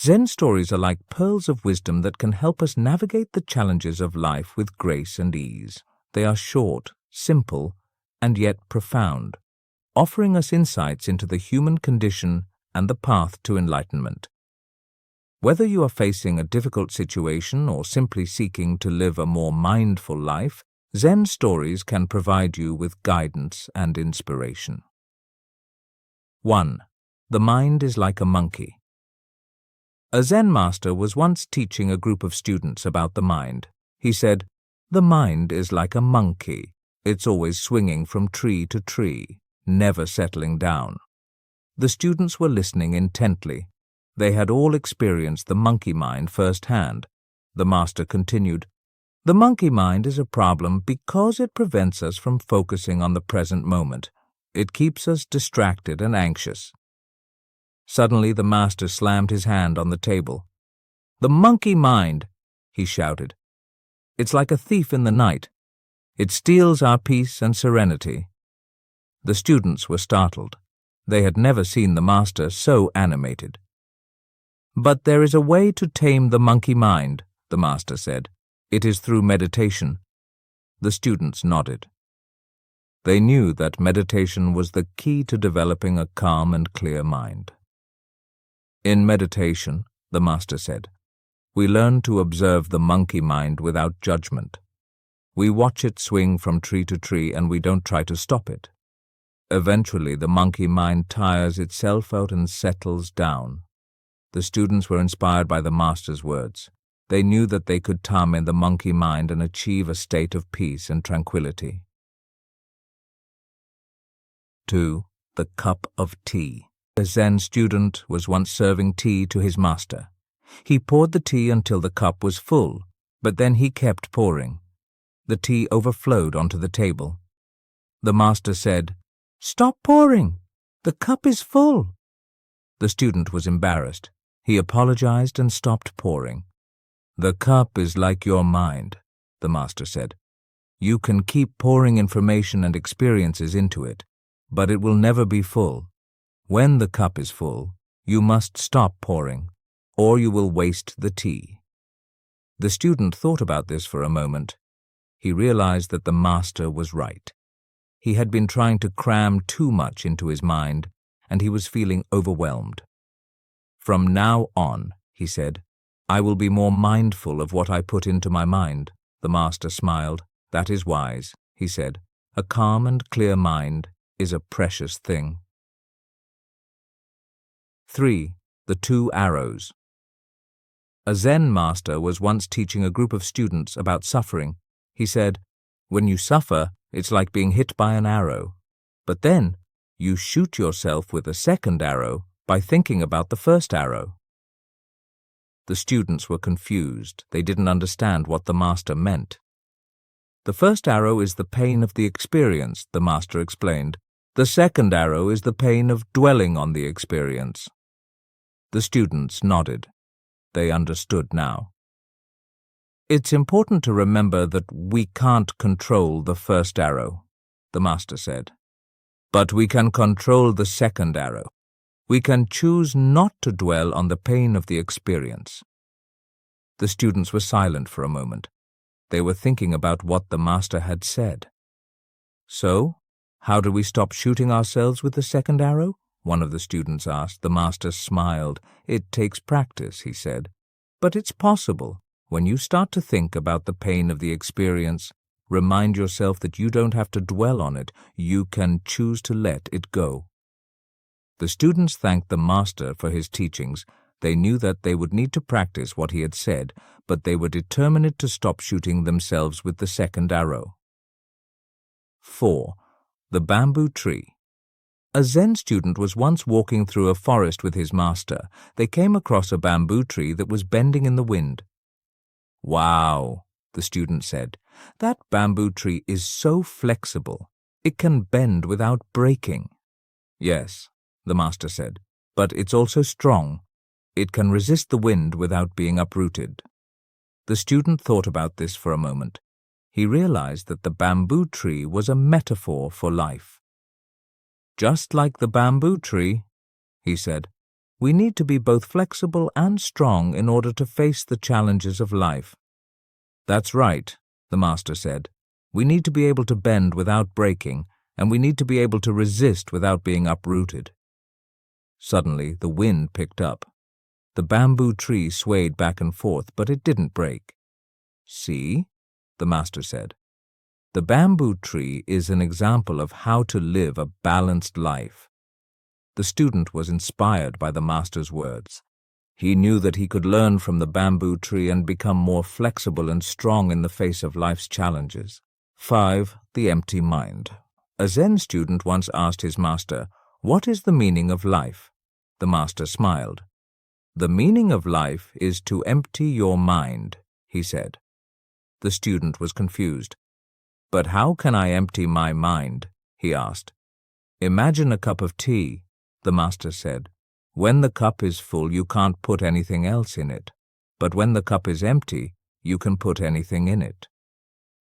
Zen stories are like pearls of wisdom that can help us navigate the challenges of life with grace and ease. They are short, simple, and yet profound, offering us insights into the human condition and the path to enlightenment. Whether you are facing a difficult situation or simply seeking to live a more mindful life, Zen stories can provide you with guidance and inspiration. 1. The mind is like a monkey. A Zen master was once teaching a group of students about the mind. He said, "The mind is like a monkey. It's always swinging from tree to tree, never settling down." The students were listening intently. They had all experienced the monkey mind firsthand. The master continued, "The monkey mind is a problem because it prevents us from focusing on the present moment. It keeps us distracted and anxious." Suddenly, the master slammed his hand on the table. "The monkey mind," he shouted. "It's like a thief in the night. It steals our peace and serenity." The students were startled. They had never seen the master so animated. "But there is a way to tame the monkey mind," the master said. "It is through meditation." The students nodded. They knew that meditation was the key to developing a calm and clear mind. In meditation, the master said, we learn to observe the monkey mind without judgment. We watch it swing from tree to tree and we don't try to stop it. Eventually, the monkey mind tires itself out and settles down. The students were inspired by the master's words. They knew that they could tame the monkey mind and achieve a state of peace and tranquility. 2. The cup of tea. A Zen student was once serving tea to his master. He poured the tea until the cup was full, but then he kept pouring. The tea overflowed onto the table. The master said, "Stop pouring. The cup is full." The student was embarrassed. He apologized and stopped pouring. "The cup is like your mind," the master said. "You can keep pouring information and experiences into it, but it will never be full. When the cup is full, you must stop pouring, or you will waste the tea." The student thought about this for a moment. He realized that the master was right. He had been trying to cram too much into his mind, and he was feeling overwhelmed. "From now on," he said, "I will be more mindful of what I put into my mind." The master smiled. "That is wise," he said. "A calm and clear mind is a precious thing." 3. The two arrows. A Zen master was once teaching a group of students about suffering. He said, "When you suffer, it's like being hit by an arrow. But then, you shoot yourself with a second arrow by thinking about the first arrow." The students were confused. They didn't understand what the master meant. "The first arrow is the pain of the experience," the master explained. "The second arrow is the pain of dwelling on the experience." The students nodded. They understood now. "It's important to remember that we can't control the first arrow," the master said. "But we can control the second arrow. We can choose not to dwell on the pain of the experience." The students were silent for a moment. They were thinking about what the master had said. "So, how do we stop shooting ourselves with the second arrow?" one of the students asked. The master smiled. "It takes practice," he said. "But it's possible. When you start to think about the pain of the experience, remind yourself that you don't have to dwell on it. You can choose to let it go." The students thanked the master for his teachings. They knew that they would need to practice what he had said, but they were determined to stop shooting themselves with the second arrow. 4. The bamboo tree. A Zen student was once walking through a forest with his master. They came across a bamboo tree that was bending in the wind. "Wow," the student said. "That bamboo tree is so flexible. It can bend without breaking." "Yes," the master said, "but it's also strong. It can resist the wind without being uprooted." The student thought about this for a moment. He realized that the bamboo tree was a metaphor for life. "Just like the bamboo tree," he said, We need to be both flexible and strong in order to face the challenges of life. That's right, the master said. We need to be able to bend without breaking, and we need to be able to resist without being uprooted. Suddenly, the wind picked up. The bamboo tree swayed back and forth, but it didn't break. See, the master said. The bamboo tree is an example of how to live a balanced life. The student was inspired by the master's words. He knew that he could learn from the bamboo tree and become more flexible and strong in the face of life's challenges. 5. The empty mind. A Zen student once asked his master, "What is the meaning of life?" The master smiled. "The meaning of life is to empty your mind," he said. The student was confused. "But how can I empty my mind?" he asked. "Imagine a cup of tea," the master said. "When the cup is full, you can't put anything else in it. But when the cup is empty, you can put anything in it."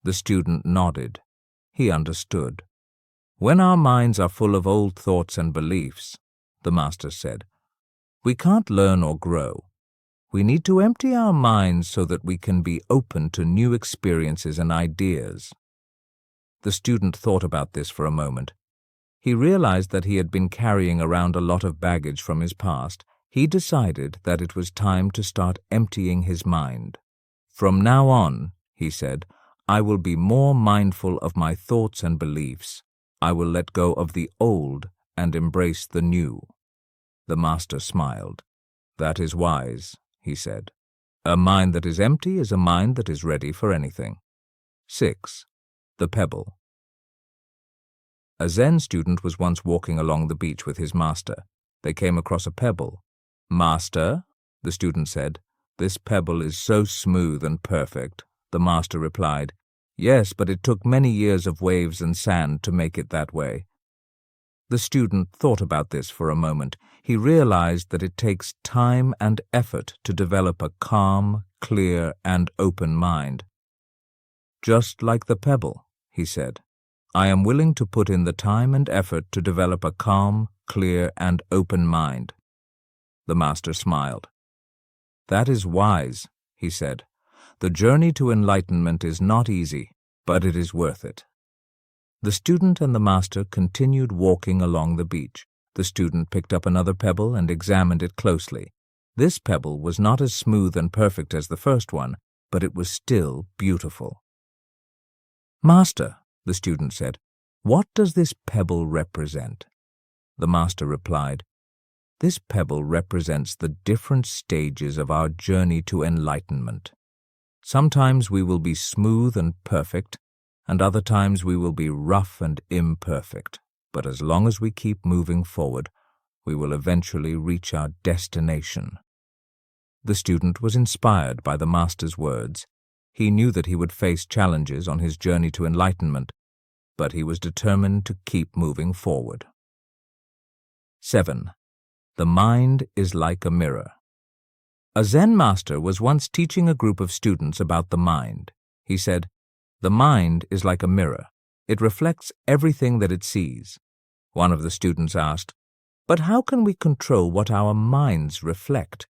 The student nodded. He understood. "When our minds are full of old thoughts and beliefs," the master said, "we can't learn or grow. We need to empty our minds so that we can be open to new experiences and ideas." The student thought about this for a moment. He realized that he had been carrying around a lot of baggage from his past. He decided that it was time to start emptying his mind. "From now on," he said, "I will be more mindful of my thoughts and beliefs. I will let go of the old and embrace the new." The master smiled. "That is wise," he said. "A mind that is empty is a mind that is ready for anything." 6. The pebble. A Zen student was once walking along the beach with his master. They came across a pebble. "Master," the student said, "this pebble is so smooth and perfect." The master replied, "Yes, but it took many years of waves and sand to make it that way." The student thought about this for a moment. He realized that it takes time and effort to develop a calm, clear, and open mind. "Just like the pebble," he said. "I am willing to put in the time and effort to develop a calm, clear, and open mind." The master smiled. "That is wise," he said. "The journey to enlightenment is not easy, but it is worth it." The student and the master continued walking along the beach. The student picked up another pebble and examined it closely. This pebble was not as smooth and perfect as the first one, but it was still beautiful. "Master," the student said, "what does this pebble represent?" The master replied, "This pebble represents the different stages of our journey to enlightenment. Sometimes we will be smooth and perfect, and other times we will be rough and imperfect. But as long as we keep moving forward, we will eventually reach our destination." The student was inspired by the master's words. He knew that he would face challenges on his journey to enlightenment, but he was determined to keep moving forward. 7. The mind is like a mirror. A Zen master was once teaching a group of students about the mind. He said, "The mind is like a mirror. It reflects everything that it sees." One of the students asked, "But how can we control what our minds reflect?"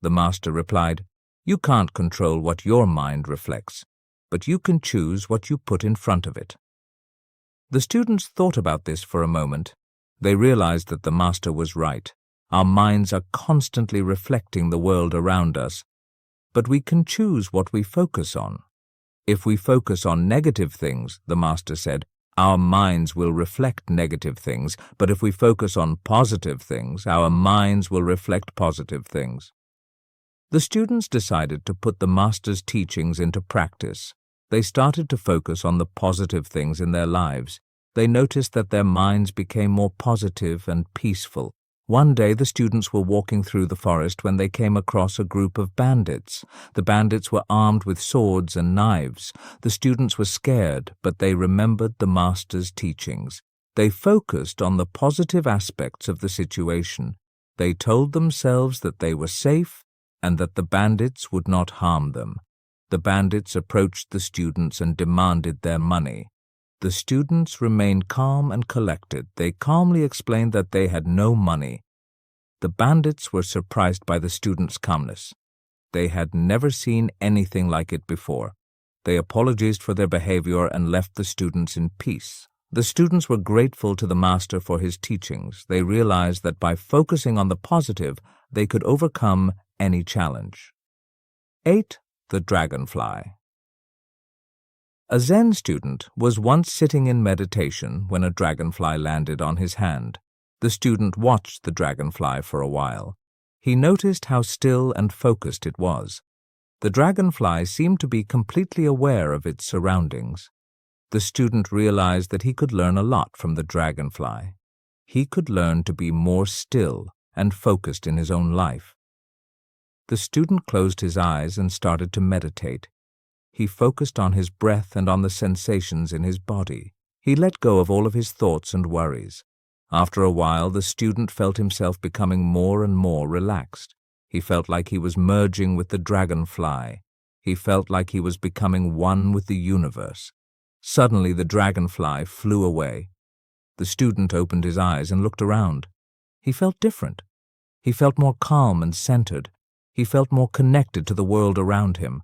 The master replied, "You can't control what your mind reflects, but you can choose what you put in front of it." The students thought about this for a moment. They realized that the master was right. Our minds are constantly reflecting the world around us, but we can choose what we focus on. If we focus on negative things, the master said, our minds will reflect negative things, but if we focus on positive things, our minds will reflect positive things. The students decided to put the master's teachings into practice. They started to focus on the positive things in their lives. They noticed that their minds became more positive and peaceful. One day the students were walking through the forest when they came across a group of bandits. The bandits were armed with swords and knives. The students were scared, but they remembered the master's teachings. They focused on the positive aspects of the situation. They told themselves that they were safe and that the bandits would not harm them. The bandits approached the students and demanded their money. The students remained calm and collected. They calmly explained that they had no money. The bandits were surprised by the student's calmness. They had never seen anything like it before. They apologized for their behavior and left the students in peace. The students were grateful to the master for his teachings. They realized that by focusing on the positive, they could overcome any challenge. 8. The dragonfly. A Zen student was once sitting in meditation when a dragonfly landed on his hand. The student watched the dragonfly for a while. He noticed how still and focused it was. The dragonfly seemed to be completely aware of its surroundings. The student realized that he could learn a lot from the dragonfly. He could learn to be more still and focused in his own life. The student closed his eyes and started to meditate. He focused on his breath and on the sensations in his body. He let go of all of his thoughts and worries. After a while, the student felt himself becoming more and more relaxed. He felt like he was merging with the dragonfly. He felt like he was becoming one with the universe. Suddenly, the dragonfly flew away. The student opened his eyes and looked around. He felt different. He felt more calm and centered. He felt more connected to the world around him.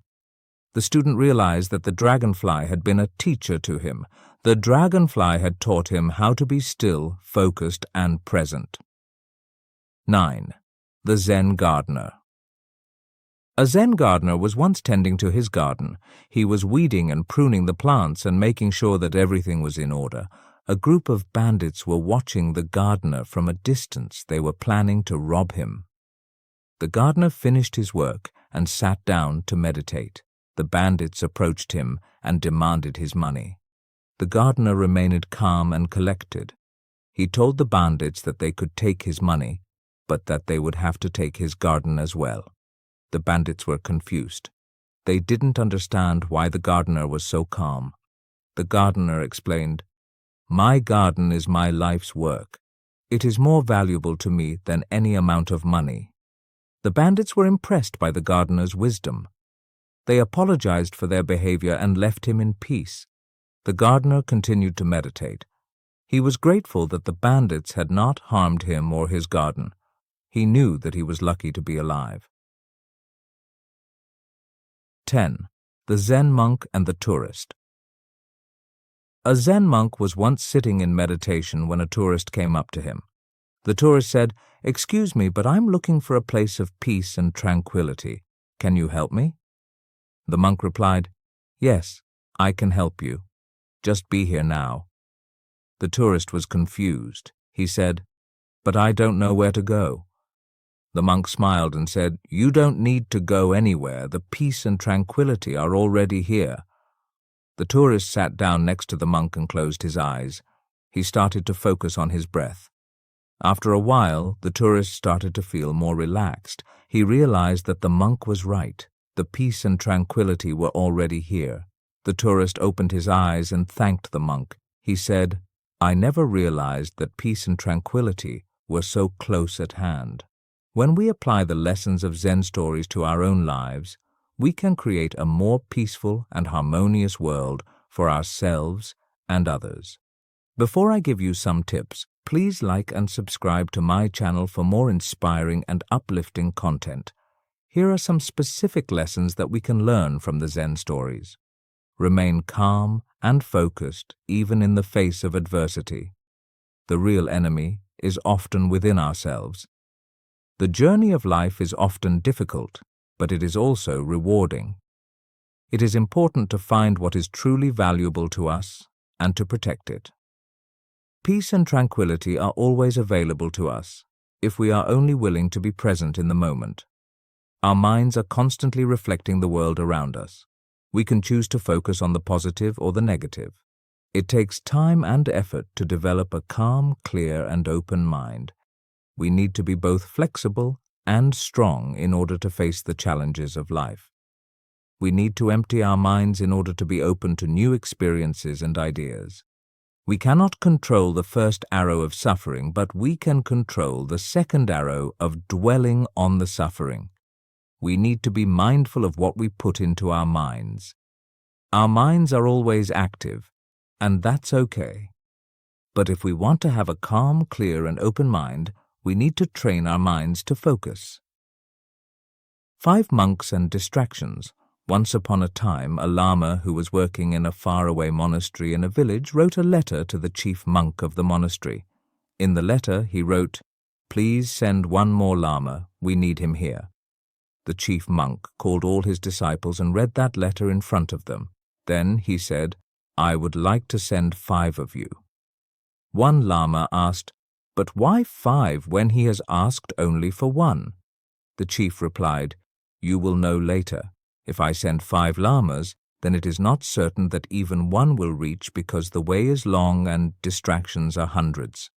The student realized that the dragonfly had been a teacher to him. The dragonfly had taught him how to be still, focused, and present. 9. The Zen gardener. A Zen gardener was once tending to his garden. He was weeding and pruning the plants and making sure that everything was in order. A group of bandits were watching the gardener from a distance. They were planning to rob him. The gardener finished his work and sat down to meditate. The bandits approached him and demanded his money. The gardener remained calm and collected. He told the bandits that they could take his money, but that they would have to take his garden as well. The bandits were confused. They didn't understand why the gardener was so calm. The gardener explained, "My garden is my life's work. It is more valuable to me than any amount of money." The bandits were impressed by the gardener's wisdom. They apologized for their behavior and left him in peace. The gardener continued to meditate. He was grateful that the bandits had not harmed him or his garden. He knew that he was lucky to be alive. 10. The Zen monk and the tourist. A Zen monk was once sitting in meditation when a tourist came up to him. The tourist said, "Excuse me, but I'm looking for a place of peace and tranquility. Can you help me?" The monk replied, "Yes, I can help you. Just be here now." The tourist was confused. He said, "But I don't know where to go." The monk smiled and said, "You don't need to go anywhere. The peace and tranquility are already here." The tourist sat down next to the monk and closed his eyes. He started to focus on his breath. After a while, the tourist started to feel more relaxed. He realized that the monk was right. The peace and tranquility were already here. The tourist opened his eyes and thanked the monk. He said, "I never realized that peace and tranquility were so close at hand." When we apply the lessons of Zen stories to our own lives, we can create a more peaceful and harmonious world for ourselves and others. Before I give you some tips, please like and subscribe to my channel for more inspiring and uplifting content. Here are some specific lessons that we can learn from the Zen stories. Remain calm and focused even in the face of adversity. The real enemy is often within ourselves. The journey of life is often difficult, but it is also rewarding. It is important to find what is truly valuable to us and to protect it. Peace and tranquility are always available to us if we are only willing to be present in the moment. Our minds are constantly reflecting the world around us. We can choose to focus on the positive or the negative. It takes time and effort to develop a calm, clear, and open mind. We need to be both flexible and strong in order to face the challenges of life. We need to empty our minds in order to be open to new experiences and ideas. We cannot control the first arrow of suffering, but we can control the second arrow of dwelling on the suffering. We need to be mindful of what we put into our minds. Our minds are always active, and that's okay. But if we want to have a calm, clear, and open mind, We need to train our minds to focus. 5 monks and distractions. Once upon a time, a lama who was working in a faraway monastery in a village wrote a letter to the chief monk of the monastery. In the letter, he wrote, "Please send one more lama. We need him here." The chief monk called all his disciples and read that letter in front of them. Then he said, "I would like to send 5 of you." One lama asked, "But why 5 when he has asked only for 1?" The chief replied, "You will know later. If I send 5 lamas, then it is not certain that even 1 will reach because the way is long and distractions are hundreds."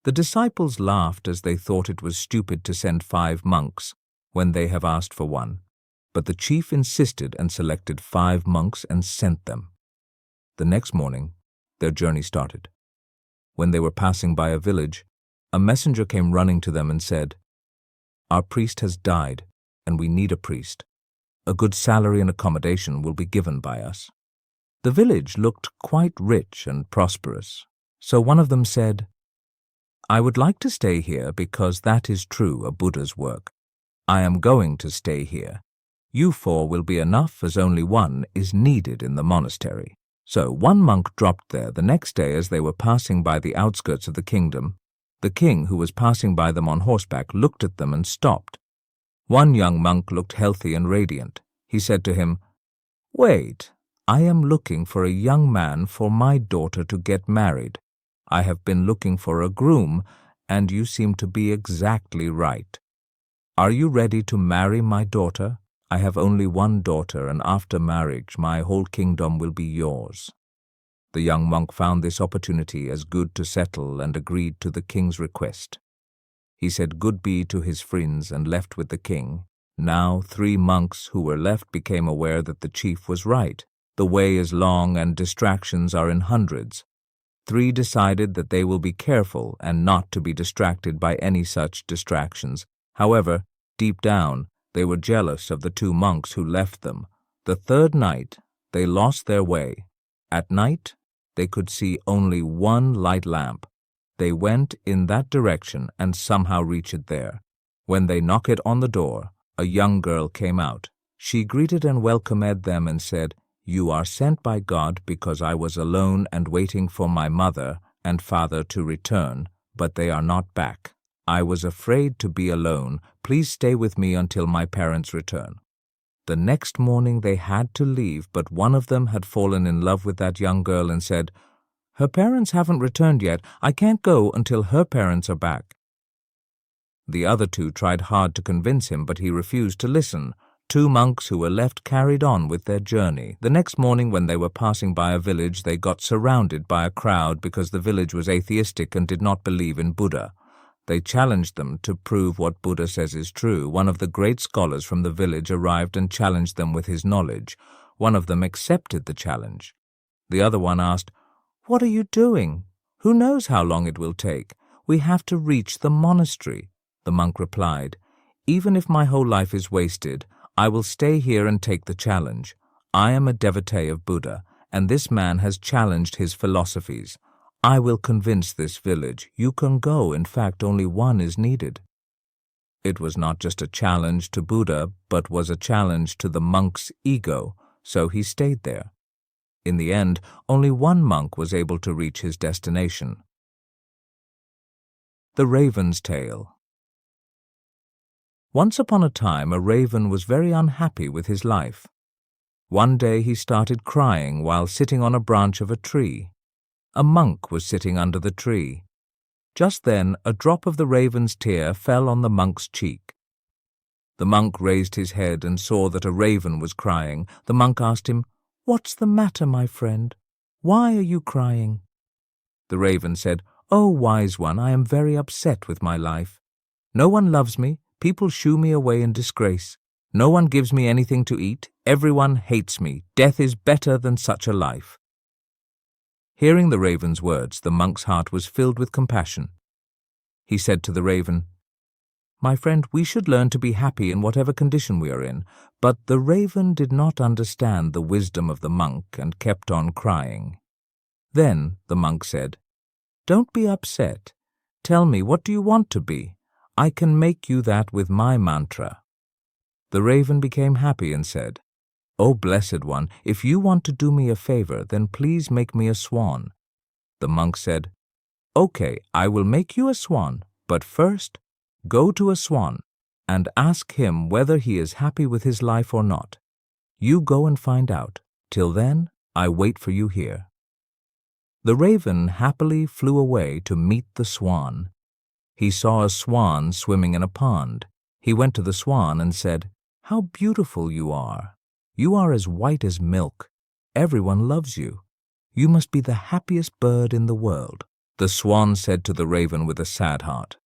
The disciples laughed as they thought it was stupid to send 5 monks when they have asked for 1. But the chief insisted and selected 5 monks and sent them. The next morning, their journey started. When they were passing by a village, a messenger came running to them and said, "Our priest has died, and we need a priest. A good salary and accommodation will be given by us." The village looked quite rich and prosperous, so one of them said, "I would like to stay here because that is true a Buddha's work. I am going to stay here. You 4 will be enough as only 1 is needed in the monastery." So one monk dropped there the next day as they were passing by the outskirts of the kingdom. The king, who was passing by them on horseback, looked at them and stopped. One young monk looked healthy and radiant. He said to him, "Wait, I am looking for a young man for my daughter to get married. I have been looking for a groom, and you seem to be exactly right. Are you ready to marry my daughter? I have only 1 daughter, and after marriage my whole kingdom will be yours." The young monk found this opportunity as good to settle and agreed to the king's request. He said goodbye to his friends and left with the king. Now 3 monks who were left became aware that the chief was right. The way is long and distractions are in hundreds. 3 decided that they will be careful and not to be distracted by any such distractions. However, deep down, they were jealous of the 2 monks who left them. The 3rd night, they lost their way. At night, they could see only 1 light lamp. They went in that direction and somehow reached it there. When they knocked on the door, a young girl came out. She greeted and welcomed them and said, "You are sent by God because I was alone and waiting for my mother and father to return, but they are not back. I was afraid to be alone. Please stay with me until my parents return." The next morning they had to leave, but one of them had fallen in love with that young girl and said, "Her parents haven't returned yet. I can't go until her parents are back." The other 2 tried hard to convince him, but he refused to listen. 2 monks who were left carried on with their journey. The next morning when they were passing by a village, they got surrounded by a crowd because the village was atheistic and did not believe in Buddha. They challenged them to prove what Buddha says is true. One of the great scholars from the village arrived and challenged them with his knowledge. One of them accepted the challenge. The other one asked, "What are you doing? Who knows how long it will take? We have to reach the monastery." The monk replied, "Even if my whole life is wasted, I will stay here and take the challenge. I am a devotee of Buddha, and this man has challenged his philosophies. I will convince this village. You can go. In fact, only 1 is needed." It was not just a challenge to Buddha, but was a challenge to the monk's ego, so he stayed there. In the end, only 1 monk was able to reach his destination. The Raven's Tale. Once upon a time, a raven was very unhappy with his life. One day he started crying while sitting on a branch of a tree. A monk was sitting under the tree. Just then, a drop of the raven's tear fell on the monk's cheek. The monk raised his head and saw that a raven was crying. The monk asked him, "What's the matter, my friend? Why are you crying?" The raven said, "Oh, wise one, I am very upset with my life. No one loves me. People shoo me away in disgrace. No one gives me anything to eat. Everyone hates me. Death is better than such a life." Hearing the raven's words, the monk's heart was filled with compassion. He said to the raven, "My friend, we should learn to be happy in whatever condition we are in." But the raven did not understand the wisdom of the monk and kept on crying. Then the monk said, "Don't be upset. Tell me, what do you want to be? I can make you that with my mantra." The raven became happy and said, "O Blessed One, if you want to do me a favor, then please make me a swan." The monk said, "Okay, I will make you a swan, but first, go to a swan and ask him whether he is happy with his life or not. You go and find out. Till then, I wait for you here." The raven happily flew away to meet the swan. He saw a swan swimming in a pond. He went to the swan and said, "How beautiful you are! You are as white as milk. Everyone loves you. You must be the happiest bird in the world." The swan said to the raven with a sad heart,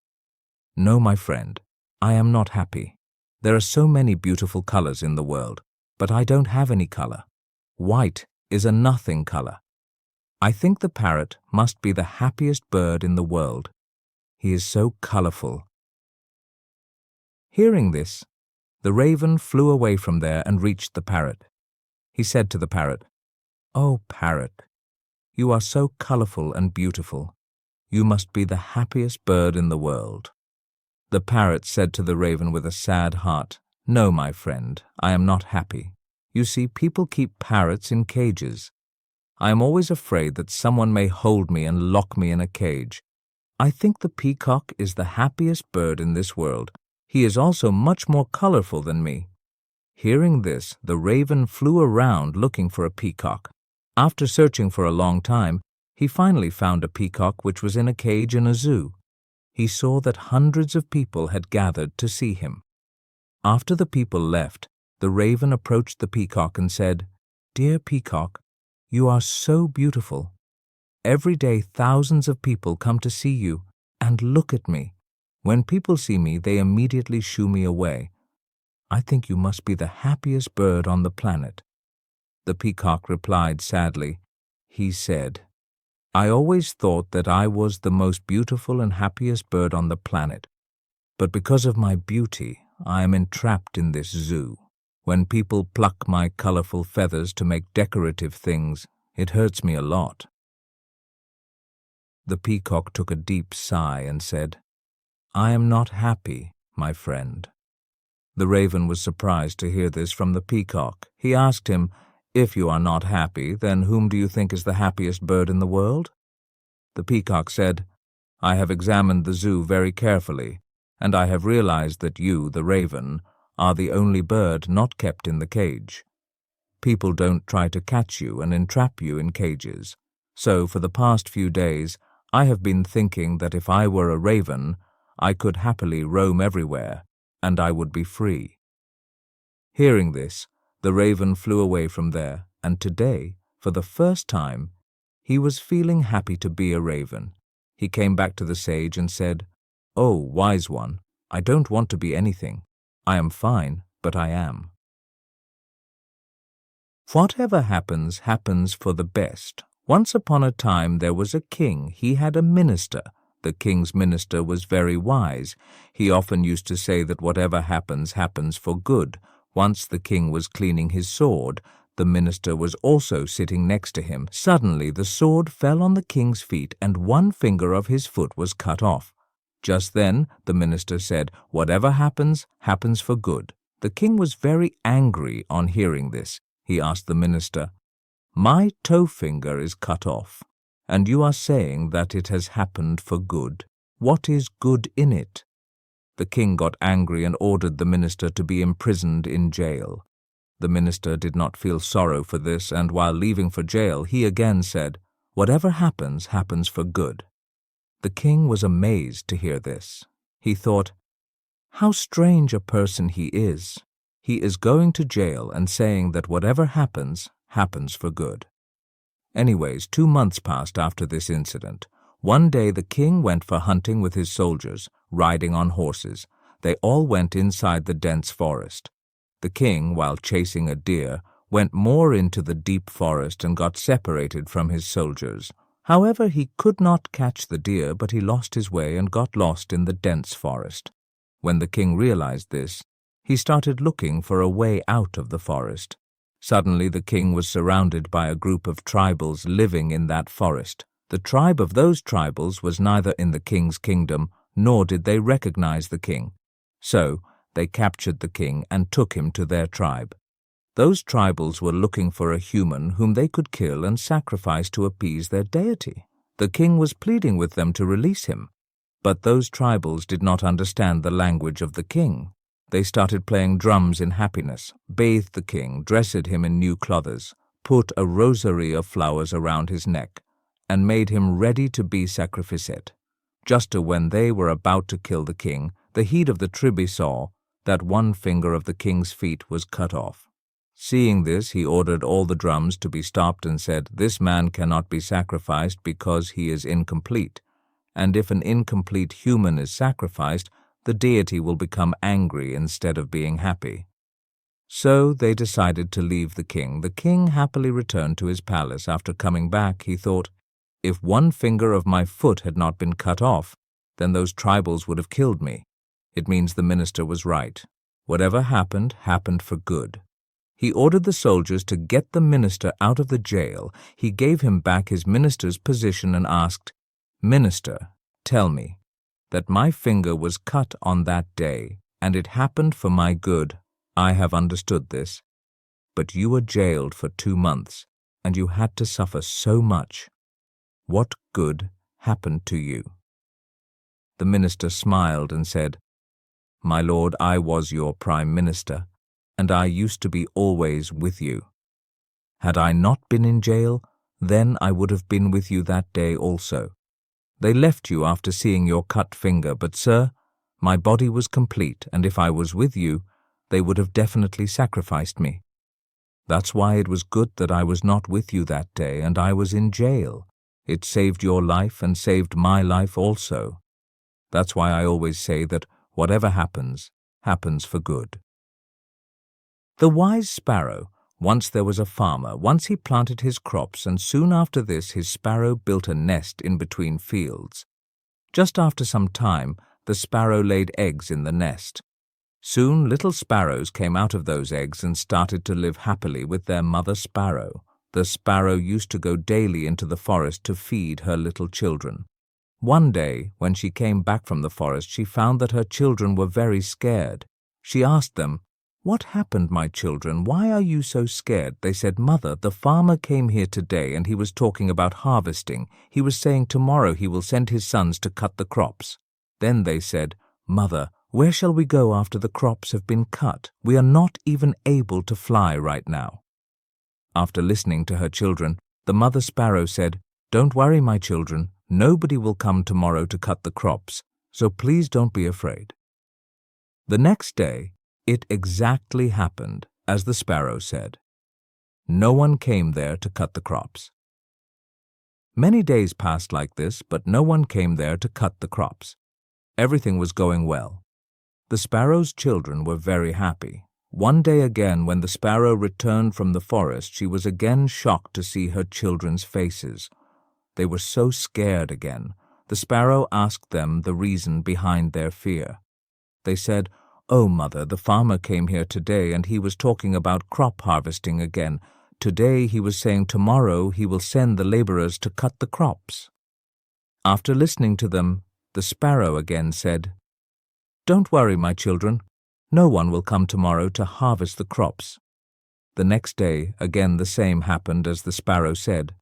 "No, my friend, I am not happy. There are so many beautiful colors in the world, but I don't have any color. White is a nothing color. I think the parrot must be the happiest bird in the world. He is so colorful." Hearing this, the raven flew away from there and reached the parrot. He said to the parrot, "Oh, parrot, you are so colorful and beautiful. You must be the happiest bird in the world." The parrot said to the raven with a sad heart, "No, my friend, I am not happy. You see, people keep parrots in cages. I am always afraid that someone may hold me and lock me in a cage. I think the peacock is the happiest bird in this world. He is also much more colorful than me." Hearing this, the raven flew around looking for a peacock. After searching for a long time, he finally found a peacock which was in a cage in a zoo. He saw that hundreds of people had gathered to see him. After the people left, the raven approached the peacock and said, "Dear peacock, you are so beautiful. Every day thousands of people come to see you and look at me. When people see me, they immediately shoo me away. I think you must be the happiest bird on the planet." The peacock replied sadly. He said, "I always thought that I was the most beautiful and happiest bird on the planet. But because of my beauty, I am entrapped in this zoo. When people pluck my colorful feathers to make decorative things, it hurts me a lot." The peacock took a deep sigh and said, "I am not happy, my friend." The raven was surprised to hear this from the peacock. He asked him, "If you are not happy, then whom do you think is the happiest bird in the world?" The peacock said, "I have examined the zoo very carefully, and I have realized that you, the raven, are the only bird not kept in the cage. People don't try to catch you and entrap you in cages. So for the past few days, I have been thinking that if I were a raven, I could happily roam everywhere, and I would be free." Hearing this, the raven flew away from there, and today, for the first time, he was feeling happy to be a raven. He came back to the sage and said, "Oh, wise one, I don't want to be anything. I am fine, but I am." Whatever happens, happens for the best. Once upon a time there was a king. He had a minister. The king's minister was very wise. He often used to say that whatever happens, happens for good. Once the king was cleaning his sword. The minister was also sitting next to him. Suddenly the sword fell on the king's feet, and one finger of his foot was cut off. Just then the minister said, "Whatever happens, happens for good." The king was very angry on hearing this. He asked the minister, "My toe finger is cut off, and you are saying that it has happened for good. What is good in it?" The king got angry and ordered the minister to be imprisoned in jail. The minister did not feel sorrow for this, and while leaving for jail, he again said, "Whatever happens, happens for good." The king was amazed to hear this. He thought, "How strange a person he is. He is going to jail and saying that whatever happens, happens for good." Anyways, 2 months passed after this incident. One day the king went for hunting with his soldiers, riding on horses. They all went inside the dense forest. The king, while chasing a deer, went more into the deep forest and got separated from his soldiers. However, he could not catch the deer, but he lost his way and got lost in the dense forest. When the king realized this, he started looking for a way out of the forest. Suddenly the king was surrounded by a group of tribals living in that forest. The tribe of those tribals was neither in the king's kingdom, nor did they recognize the king. So they captured the king and took him to their tribe. Those tribals were looking for a human whom they could kill and sacrifice to appease their deity. The king was pleading with them to release him, but those tribals did not understand the language of the king. They started playing drums in happiness, bathed the king, dressed him in new clothes, put a rosary of flowers around his neck, and made him ready to be sacrificed. Just when they were about to kill the king, the head of the tribe saw that one finger of the king's feet was cut off. Seeing this, he ordered all the drums to be stopped and said, "This man cannot be sacrificed because he is incomplete, and if an incomplete human is sacrificed, the deity will become angry instead of being happy." So they decided to leave the king. The king happily returned to his palace. After coming back, he thought, if one finger of my foot had not been cut off, then those tribals would have killed me. It means the minister was right. Whatever happened, happened for good. He ordered the soldiers to get the minister out of the jail. He gave him back his minister's position and asked, "Minister, tell me that my finger was cut on that day, and it happened for my good. I have understood this. But you were jailed for 2 months, and you had to suffer so much. What good happened to you?" The minister smiled and said, "My lord, I was your prime minister, and I used to be always with you. Had I not been in jail, then I would have been with you that day also. They left you after seeing your cut finger, but sir, my body was complete, and if I was with you, they would have definitely sacrificed me. That's why it was good that I was not with you that day and I was in jail. It saved your life and saved my life also. That's why I always say that whatever happens, happens for good." The wise sparrow. Once there was a farmer. Once he planted his crops, and soon after this his sparrow built a nest in between fields. Just after some time, the sparrow laid eggs in the nest. Soon little sparrows came out of those eggs and started to live happily with their mother sparrow. The sparrow used to go daily into the forest to feed her little children. One day, when she came back from the forest, she found that her children were very scared. She asked them, "What happened, my children? Why are you so scared?" They said, "Mother, the farmer came here today and he was talking about harvesting. He was saying tomorrow he will send his sons to cut the crops." Then they said, "Mother, where shall we go after the crops have been cut? We are not even able to fly right now." After listening to her children, the mother sparrow said, "Don't worry, my children. Nobody will come tomorrow to cut the crops, so please don't be afraid." The next day, it exactly happened as the sparrow said. No one came there to cut the crops. Many days passed like this, but no one came there to cut the crops. Everything was going well. The sparrow's children were very happy. One day again, when the sparrow returned from the forest, she was again shocked to see her children's faces. They were so scared again. The sparrow asked them the reason behind their fear. They said, "Oh, mother, the farmer came here today and he was talking about crop harvesting again. Today he was saying tomorrow he will send the laborers to cut the crops." After listening to them, the sparrow again said, "Don't worry, my children. No one will come tomorrow to harvest the crops." The next day, again the same happened as the sparrow said.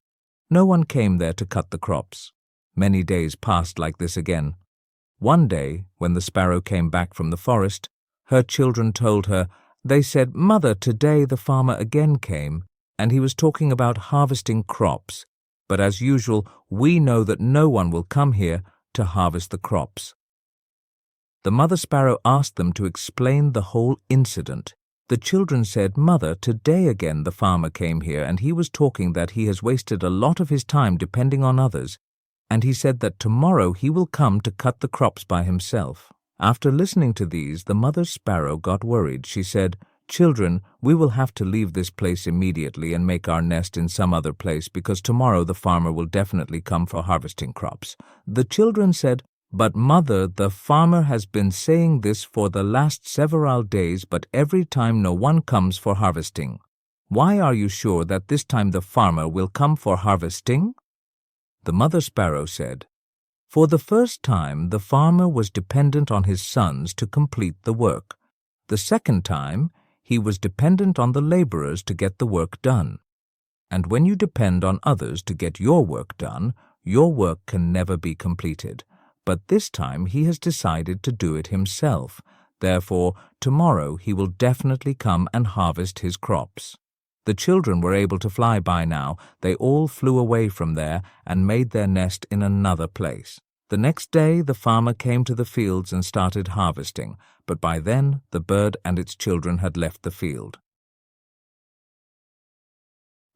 No one came there to cut the crops. Many days passed like this again. One day, when the sparrow came back from the forest, her children told her, they said, "Mother, today the farmer again came, and he was talking about harvesting crops. But as usual, we know that no one will come here to harvest the crops." The mother sparrow asked them to explain the whole incident. The children said, "Mother, today again the farmer came here, and he was talking that he has wasted a lot of his time depending on others, and he said that tomorrow he will come to cut the crops by himself." After listening to these, the mother sparrow got worried. She said, "Children, we will have to leave this place immediately and make our nest in some other place because tomorrow the farmer will definitely come for harvesting crops." The children said, "But mother, the farmer has been saying this for the last several days, but every time no one comes for harvesting. Why are you sure that this time the farmer will come for harvesting?" The mother sparrow said, "For the first time, the farmer was dependent on his sons to complete the work. The second time, he was dependent on the laborers to get the work done. And when you depend on others to get your work done, your work can never be completed. But this time he has decided to do it himself. Therefore, tomorrow he will definitely come and harvest his crops." The children were able to fly by now. They all flew away from there and made their nest in another place. The next day the farmer came to the fields and started harvesting, but by then the bird and its children had left the field.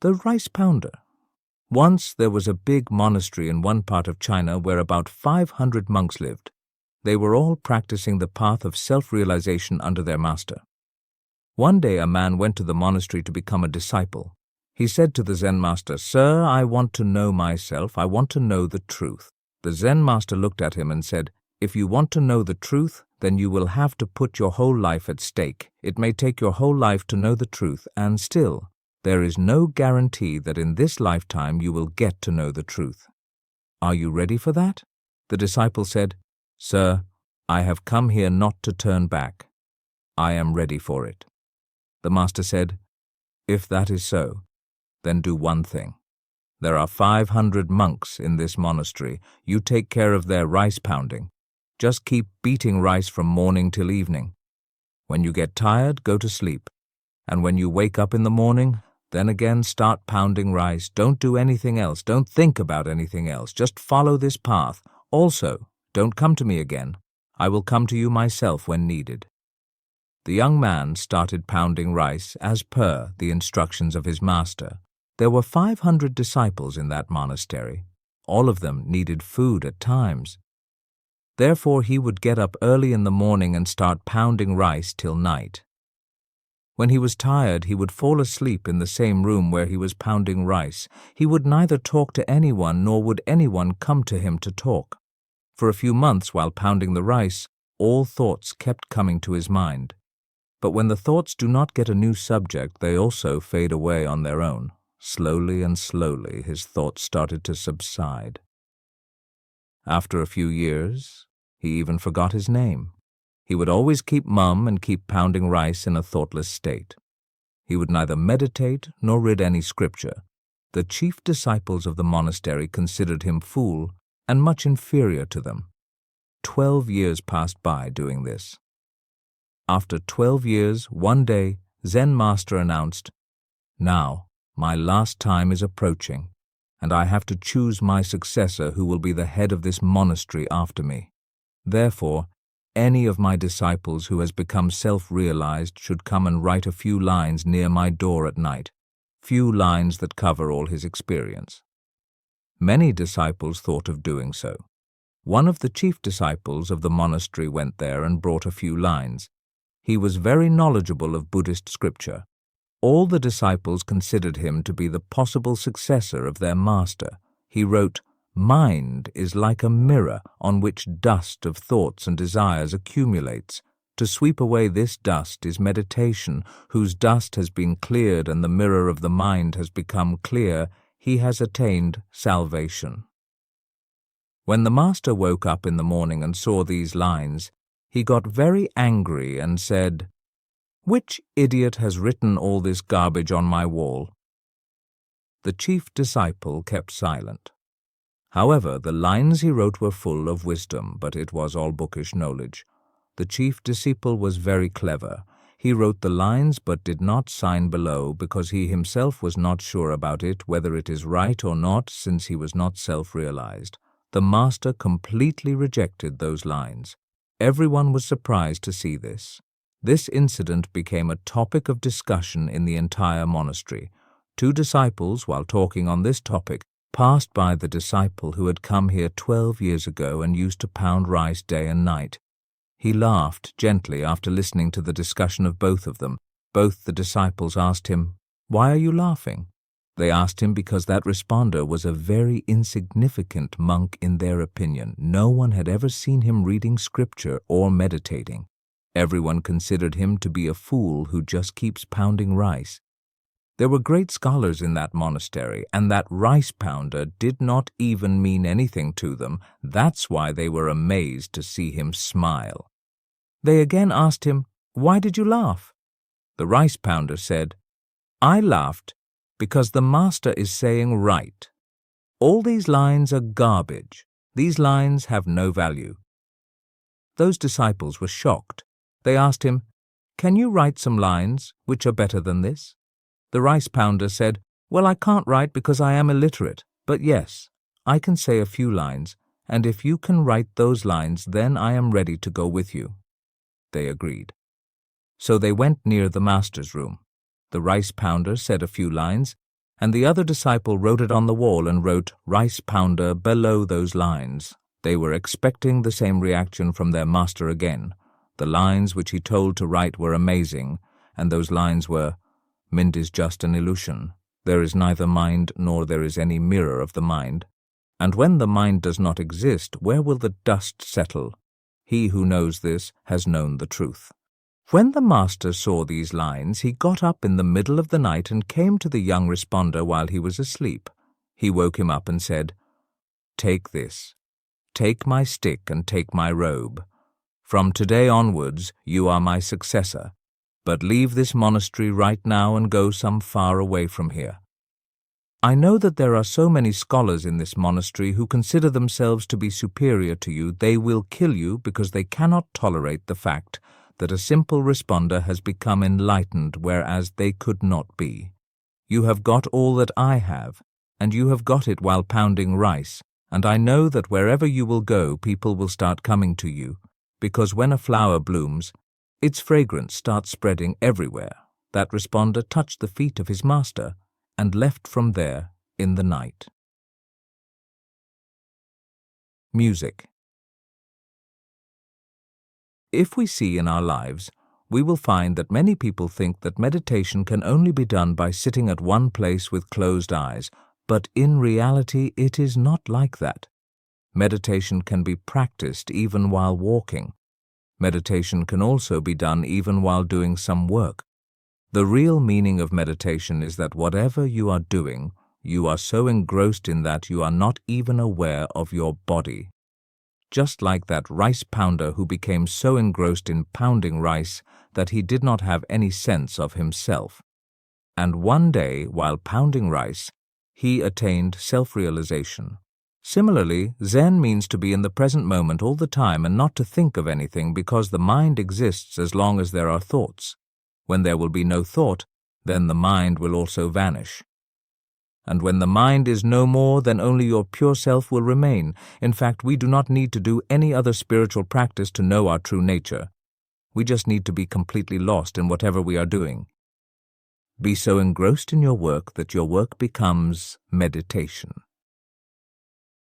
The rice pounder. Once there was a big monastery in one part of China where about 500 monks lived. They were all practicing the path of self-realization under their master. One day a man went to the monastery to become a disciple. He said to the Zen master, "Sir, I want to know myself. I want to know the truth." The Zen master looked at him and said, "If you want to know the truth, then you will have to put your whole life at stake. It may take your whole life to know the truth, and still, there is no guarantee that in this lifetime you will get to know the truth. Are you ready for that?" The disciple said, "Sir, I have come here not to turn back. I am ready for it." The master said, "If that is so, then do one thing. There are 500 monks in this monastery. You take care of their rice pounding. Just keep beating rice from morning till evening. When you get tired, go to sleep. And when you wake up in the morning, then again start pounding rice. Don't do anything else. Don't think about anything else. Just follow this path. Also, don't come to me again. I will come to you myself when needed." The young man started pounding rice as per the instructions of his master. There were 500 disciples in that monastery. All of them needed food at times. Therefore he would get up early in the morning and start pounding rice till night. When he was tired, he would fall asleep in the same room where he was pounding rice. He would neither talk to anyone nor would anyone come to him to talk. For a few months while pounding the rice, all thoughts kept coming to his mind. But when the thoughts do not get a new subject, they also fade away on their own. Slowly and slowly his thoughts started to subside. After a few years, he even forgot his name. He would always keep mum and keep pounding rice in a thoughtless state. He would neither meditate nor read any scripture. The chief disciples of the monastery considered him fool and much inferior to them. 12 years passed by doing this. After 12 years, one day, Zen master announced, "Now, my last time is approaching, and I have to choose my successor who will be the head of this monastery after me. Therefore, any of my disciples who has become self-realized should come and write a few lines near my door at night, few lines that cover all his experience." Many disciples thought of doing so. One of the chief disciples of the monastery went there and brought a few lines. He was very knowledgeable of Buddhist scripture. All the disciples considered him to be the possible successor of their master. He wrote, "Mind is like a mirror on which dust of thoughts and desires accumulates. To sweep away this dust is meditation, whose dust has been cleared and the mirror of the mind has become clear. He has attained salvation." When the master woke up in the morning and saw these lines, he got very angry and said, "Which idiot has written all this garbage on my wall?" The chief disciple kept silent. However, the lines he wrote were full of wisdom, but it was all bookish knowledge. The chief disciple was very clever. He wrote the lines but did not sign below because he himself was not sure about it, whether it is right or not, since he was not self-realized. The master completely rejected those lines. Everyone was surprised to see this. This incident became a topic of discussion in the entire monastery. 2 disciples, while talking on this topic, passed by the disciple who had come here 12 years ago and used to pound rice day and night. He laughed gently after listening to the discussion of both of them. Both the disciples asked him, "Why are you laughing?" They asked him because that responder was a very insignificant monk in their opinion. No one had ever seen him reading scripture or meditating. Everyone considered him to be a fool who just keeps pounding rice. There were great scholars in that monastery, and that rice pounder did not even mean anything to them. That's why they were amazed to see him smile. They again asked him, "Why did you laugh?" The rice pounder said, "I laughed because the master is saying right. All these lines are garbage. These lines have no value." Those disciples were shocked. They asked him, "Can you write some lines which are better than this?" The rice pounder said, "Well, I can't write because I am illiterate, but yes, I can say a few lines, and if you can write those lines, then I am ready to go with you." They agreed. So they went near the master's room. The rice pounder said a few lines, and the other disciple wrote it on the wall and wrote "rice pounder" below those lines. They were expecting the same reaction from their master again. The lines which he told to write were amazing, and those lines were, "Mind is just an illusion. There is neither mind nor there is any mirror of the mind. And when the mind does not exist, where will the dust settle? He who knows this has known the truth." When the master saw these lines, he got up in the middle of the night and came to the young responder while he was asleep. He woke him up and said, "Take this. Take my stick and take my robe. From today onwards, you are my successor. But leave this monastery right now and go some far away from here. I know that there are so many scholars in this monastery who consider themselves to be superior to you. They will kill you because they cannot tolerate the fact that a simple responder has become enlightened, whereas they could not be. You have got all that I have, and you have got it while pounding rice, and I know that wherever you will go, people will start coming to you, because when a flower blooms, its fragrance starts spreading everywhere." That responder touched the feet of his master and left from there in the night. Music. If we see in our lives, we will find that many people think that meditation can only be done by sitting at one place with closed eyes, but in reality it is not like that. Meditation can be practiced even while walking. Meditation can also be done even while doing some work. The real meaning of meditation is that whatever you are doing, you are so engrossed in that you are not even aware of your body. Just like that rice pounder who became so engrossed in pounding rice that he did not have any sense of himself. And one day, while pounding rice, he attained self-realization. Similarly, Zen means to be in the present moment all the time and not to think of anything, because the mind exists as long as there are thoughts. When there will be no thought, then the mind will also vanish. And when the mind is no more, then only your pure self will remain. In fact, we do not need to do any other spiritual practice to know our true nature. We just need to be completely lost in whatever we are doing. Be so engrossed in your work that your work becomes meditation.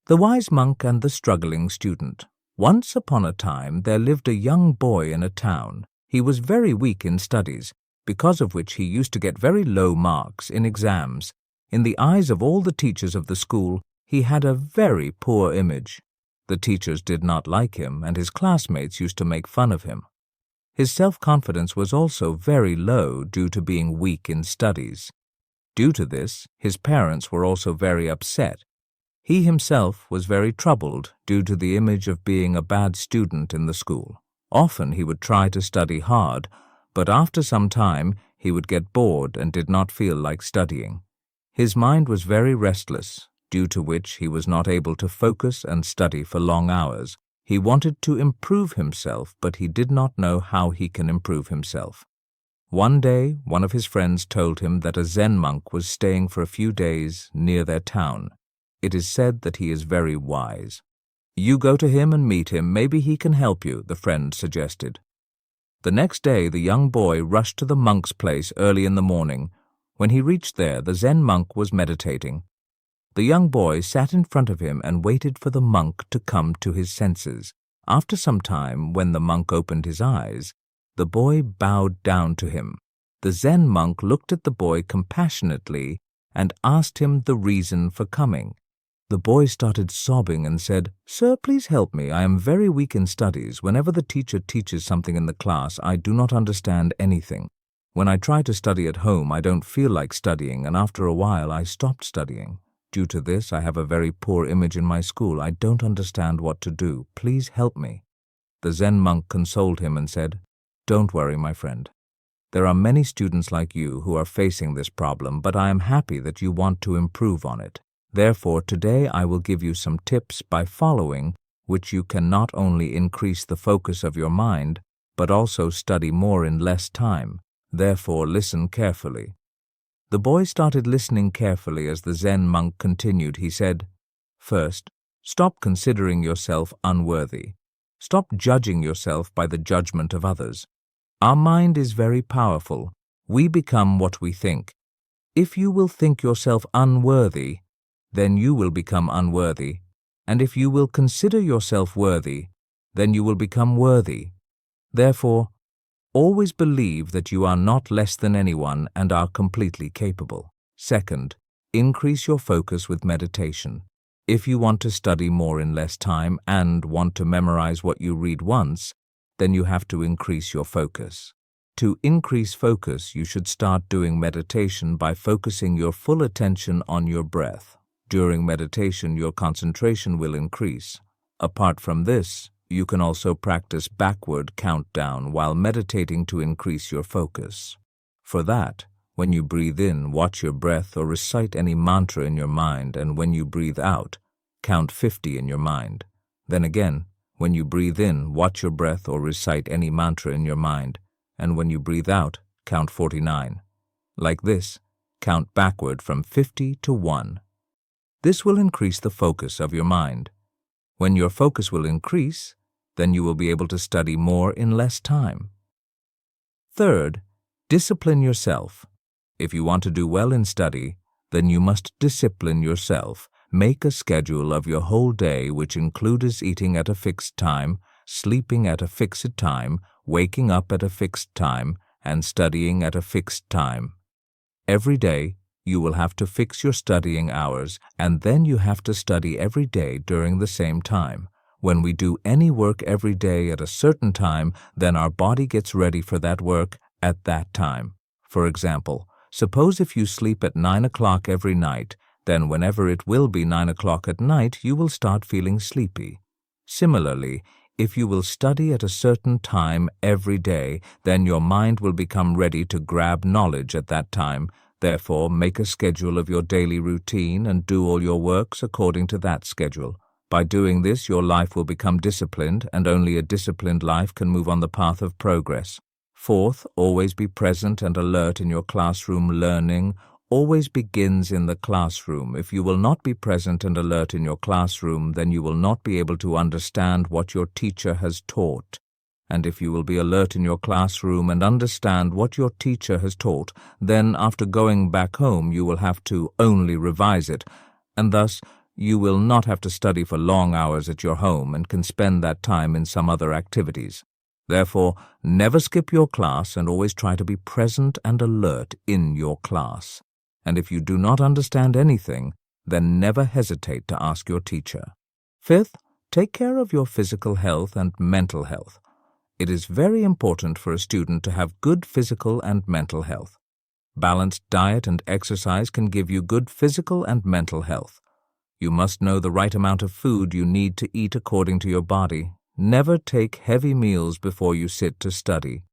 The wise monk and the struggling student. Once upon a time there lived a young boy in a town. He was very weak in studies, because of which he used to get very low marks in exams. In the eyes of all the teachers of the school, he had a very poor image. The teachers did not like him, and his classmates used to make fun of him. His self-confidence was also very low due to being weak in studies. Due to this, his parents were also very upset. He himself was very troubled due to the image of being a bad student in the school. Often he would try to study hard, but after some time he would get bored and did not feel like studying. His mind was very restless, due to which he was not able to focus and study for long hours. He wanted to improve himself, but he did not know how he can improve himself. One day, one of his friends told him that a Zen monk was staying for a few days near their town. It is said that he is very wise. "You go to him and meet him. Maybe he can help you," the friend suggested. The next day, the young boy rushed to the monk's place early in the morning. When he reached there, the Zen monk was meditating. The young boy sat in front of him and waited for the monk to come to his senses. After some time, when the monk opened his eyes, the boy bowed down to him. The Zen monk looked at the boy compassionately and asked him the reason for coming. The boy started sobbing and said, "Sir, please help me. I am very weak in studies. Whenever the teacher teaches something in the class, I do not understand anything. When I try to study at home, I don't feel like studying, and after a while I stopped studying. Due to this, I have a very poor image in my school. I don't understand what to do. Please help me." The Zen monk consoled him and said, "Don't worry, my friend. There are many students like you who are facing this problem, but I am happy that you want to improve on it. Therefore, today I will give you some tips by following which you can not only increase the focus of your mind, but also study more in less time. Therefore, listen carefully." The boy started listening carefully as the Zen monk continued. He said, "First, stop considering yourself unworthy. Stop judging yourself by the judgment of others. Our mind is very powerful. We become what we think. If you will think yourself unworthy, then you will become unworthy. And if you will consider yourself worthy, then you will become worthy. Therefore, always believe that you are not less than anyone and are completely capable. Second, increase your focus with meditation. If you want to study more in less time and want to memorize what you read once, then you have to increase your focus. To increase focus, you should start doing meditation by focusing your full attention on your breath. During meditation, your concentration will increase. Apart from this, you can also practice backward countdown while meditating to increase your focus. For that, when you breathe in, watch your breath or recite any mantra in your mind, and when you breathe out, count 50 in your mind. Then again, when you breathe in, watch your breath or recite any mantra in your mind, and when you breathe out, count 49. Like this, count backward from 50 to 1. This will increase the focus of your mind. When your focus will increase, then you will be able to study more in less time. Third, discipline yourself. If you want to do well in study, then you must discipline yourself. Make a schedule of your whole day which includes eating at a fixed time, sleeping at a fixed time, waking up at a fixed time, and studying at a fixed time. Every day, you will have to fix your studying hours, and then you have to study every day during the same time. When we do any work every day at a certain time, then our body gets ready for that work at that time. For example, suppose if you sleep at 9 o'clock every night, then whenever it will be 9 o'clock at night, you will start feeling sleepy. Similarly, if you will study at a certain time every day, then your mind will become ready to grab knowledge at that time. Therefore, make a schedule of your daily routine and do all your works according to that schedule. By doing this, your life will become disciplined, and only a disciplined life can move on the path of progress. Fourth, always be present and alert in your classroom. Learning always begins in the classroom. If you will not be present and alert in your classroom, then you will not be able to understand what your teacher has taught. And if you will be alert in your classroom and understand what your teacher has taught, then after going back home you will have to only revise it, and thus you will not have to study for long hours at your home and can spend that time in some other activities. Therefore, never skip your class and always try to be present and alert in your class. And if you do not understand anything, then never hesitate to ask your teacher. Fifth, take care of your physical health and mental health. It is very important for a student to have good physical and mental health. Balanced diet and exercise can give you good physical and mental health. You must know the right amount of food you need to eat according to your body. Never take heavy meals before you sit to study.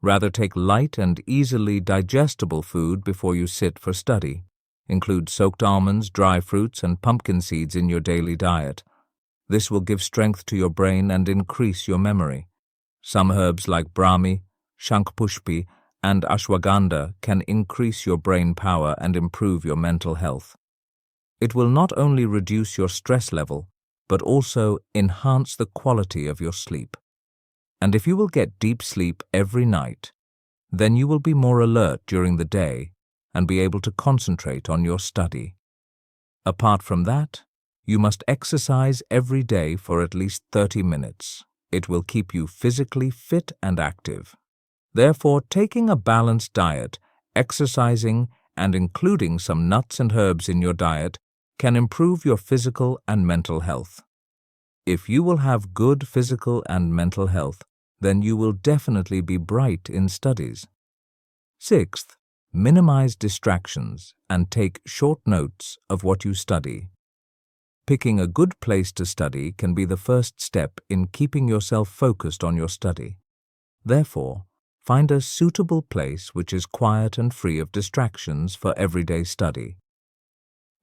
Rather, take light and easily digestible food before you sit for study. Include soaked almonds, dry fruits, and pumpkin seeds in your daily diet. This will give strength to your brain and increase your memory. Some herbs like Brahmi, Shankpushpi, and Ashwagandha can increase your brain power and improve your mental health. It will not only reduce your stress level, but also enhance the quality of your sleep. And if you will get deep sleep every night, then you will be more alert during the day and be able to concentrate on your study. Apart from that, you must exercise every day for at least 30 minutes. It will keep you physically fit and active. Therefore, taking a balanced diet, exercising, and including some nuts and herbs in your diet can improve your physical and mental health. If you will have good physical and mental health, then you will definitely be bright in studies. Sixth, minimize distractions and take short notes of what you study. Picking a good place to study can be the first step in keeping yourself focused on your study. Therefore, find a suitable place which is quiet and free of distractions for everyday study.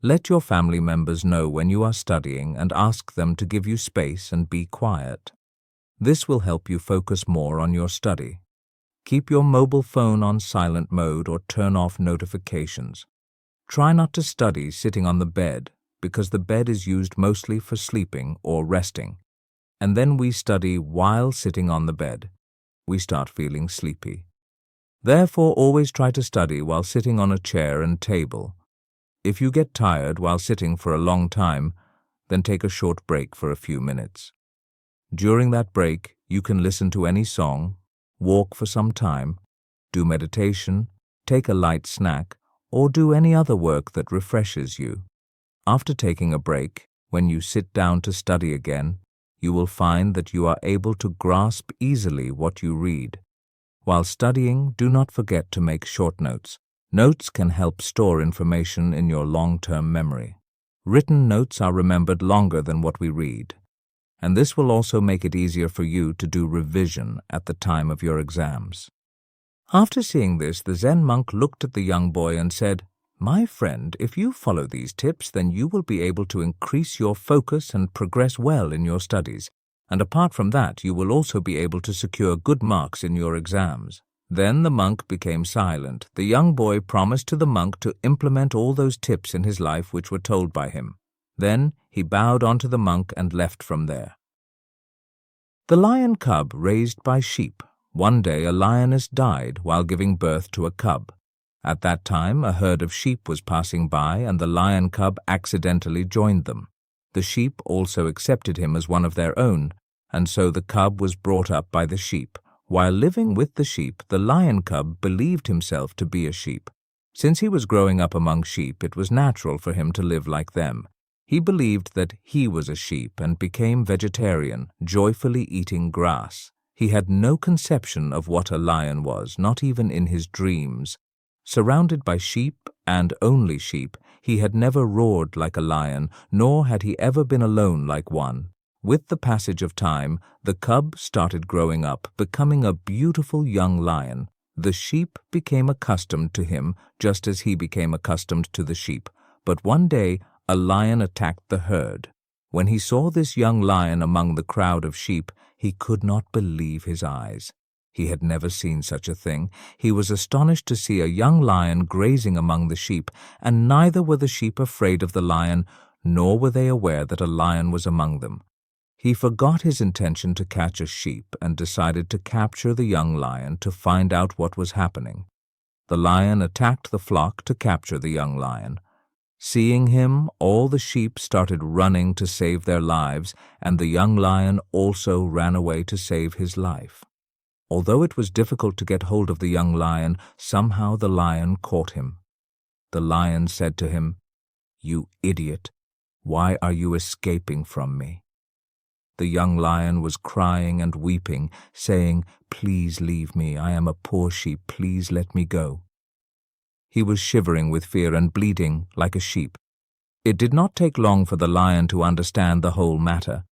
Let your family members know when you are studying and ask them to give you space and be quiet. This will help you focus more on your study. Keep your mobile phone on silent mode or turn off notifications. Try not to study sitting on the bed because the bed is used mostly for sleeping or resting. And then we study while sitting on the bed. We start feeling sleepy. Therefore, always try to study while sitting on a chair and table. If you get tired while sitting for a long time, then take a short break for a few minutes. During that break, you can listen to any song, walk for some time, do meditation, take a light snack, or do any other work that refreshes you. After taking a break, when you sit down to study again, you will find that you are able to grasp easily what you read. While studying, do not forget to make short notes. Notes can help store information in your long-term memory. Written notes are remembered longer than what we read, and this will also make it easier for you to do revision at the time of your exams. After seeing this, the Zen monk looked at the young boy and said, "My friend, if you follow these tips, then you will be able to increase your focus and progress well in your studies. And apart from that, you will also be able to secure good marks in your exams." Then the monk became silent. The young boy promised to the monk to implement all those tips in his life which were told by him. Then he bowed onto the monk and left from there. The lion cub raised by sheep. One day a lioness died while giving birth to a cub. At that time a herd of sheep was passing by and the lion cub accidentally joined them. The sheep also accepted him as one of their own, and so the cub was brought up by the sheep. While living with the sheep, the lion cub believed himself to be a sheep. Since he was growing up among sheep, it was natural for him to live like them. He believed that he was a sheep and became vegetarian, joyfully eating grass. He had no conception of what a lion was, not even in his dreams. Surrounded by sheep and only sheep, he had never roared like a lion, nor had he ever been alone like one. With the passage of time, the cub started growing up, becoming a beautiful young lion. The sheep became accustomed to him, just as he became accustomed to the sheep. But one day, a lion attacked the herd. When he saw this young lion among the crowd of sheep, he could not believe his eyes. He had never seen such a thing. He was astonished to see a young lion grazing among the sheep, and neither were the sheep afraid of the lion, nor were they aware that a lion was among them. He forgot his intention to catch a sheep and decided to capture the young lion to find out what was happening. The lion attacked the flock to capture the young lion. Seeing him, all the sheep started running to save their lives, and the young lion also ran away to save his life. Although it was difficult to get hold of the young lion, somehow the lion caught him. The lion said to him, "You idiot, why are you escaping from me?" The young lion was crying and weeping, saying, "Please leave me, I am a poor sheep, please let me go." He was shivering with fear and bleeding like a sheep. It did not take long for the lion to understand the whole matter.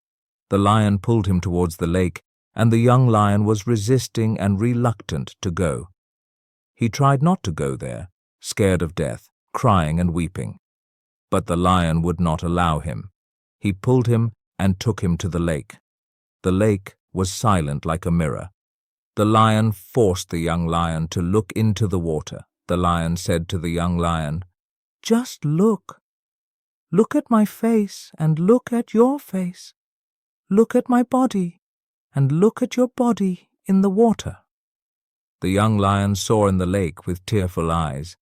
The lion pulled him towards the lake, and the young lion was resisting and reluctant to go. He tried not to go there, scared of death, crying and weeping. But the lion would not allow him. He pulled him and took him to the lake. The lake was silent like a mirror. The lion forced the young lion to look into the water. The lion said to the young lion, "Just look. Look at my face and look at your face. Look at my body and look at your body in the water." The young lion saw in the lake with tearful eyes,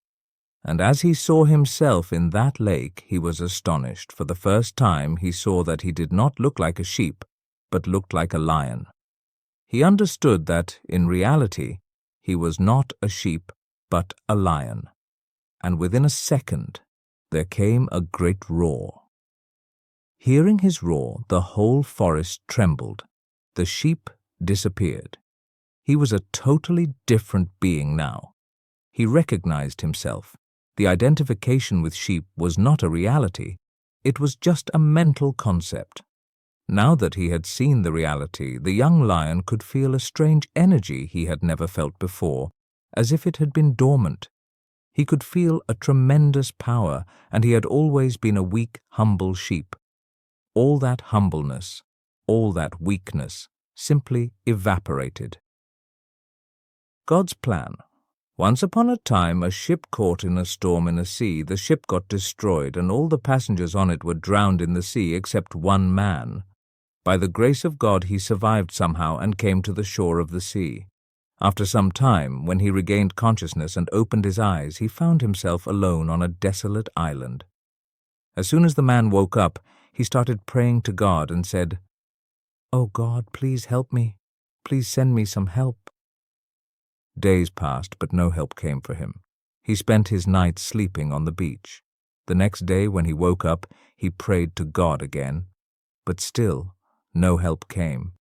and as he saw himself in that lake, he was astonished. For the first time he saw that he did not look like a sheep, but looked like a lion. He understood that, in reality, he was not a sheep, but a lion. And within a second, there came a great roar. Hearing his roar, the whole forest trembled. The sheep disappeared. He was a totally different being now. He recognized himself. The identification with sheep was not a reality. It was just a mental concept. Now that he had seen the reality, the young lion could feel a strange energy he had never felt before, as if it had been dormant. He could feel a tremendous power, and he had always been a weak, humble sheep. All that humbleness, all that weakness, simply evaporated. God's plan. Once upon a time, a ship caught in a storm in a sea. The ship got destroyed, and all the passengers on it were drowned in the sea except one man. By the grace of God, he survived somehow and came to the shore of the sea. After some time, when he regained consciousness and opened his eyes, he found himself alone on a desolate island. As soon as the man woke up, he started praying to God and said, "Oh God, please help me. Please send me some help." Days passed, but no help came for him. He spent his nights sleeping on the beach. The next day, when he woke up, he prayed to God again. But still, no help came.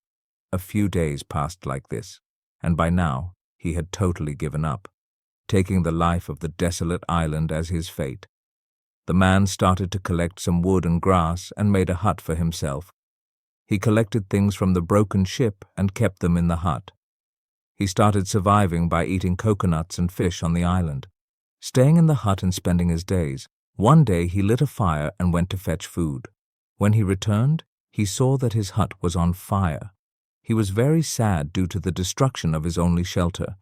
A few days passed like this, and by now he had totally given up, taking the life of the desolate island as his fate. The man started to collect some wood and grass and made a hut for himself. He collected things from the broken ship and kept them in the hut. He started surviving by eating coconuts and fish on the island, staying in the hut and spending his days. One day he lit a fire and went to fetch food. When he returned, he saw that his hut was on fire. He was very sad due to the destruction of his only shelter.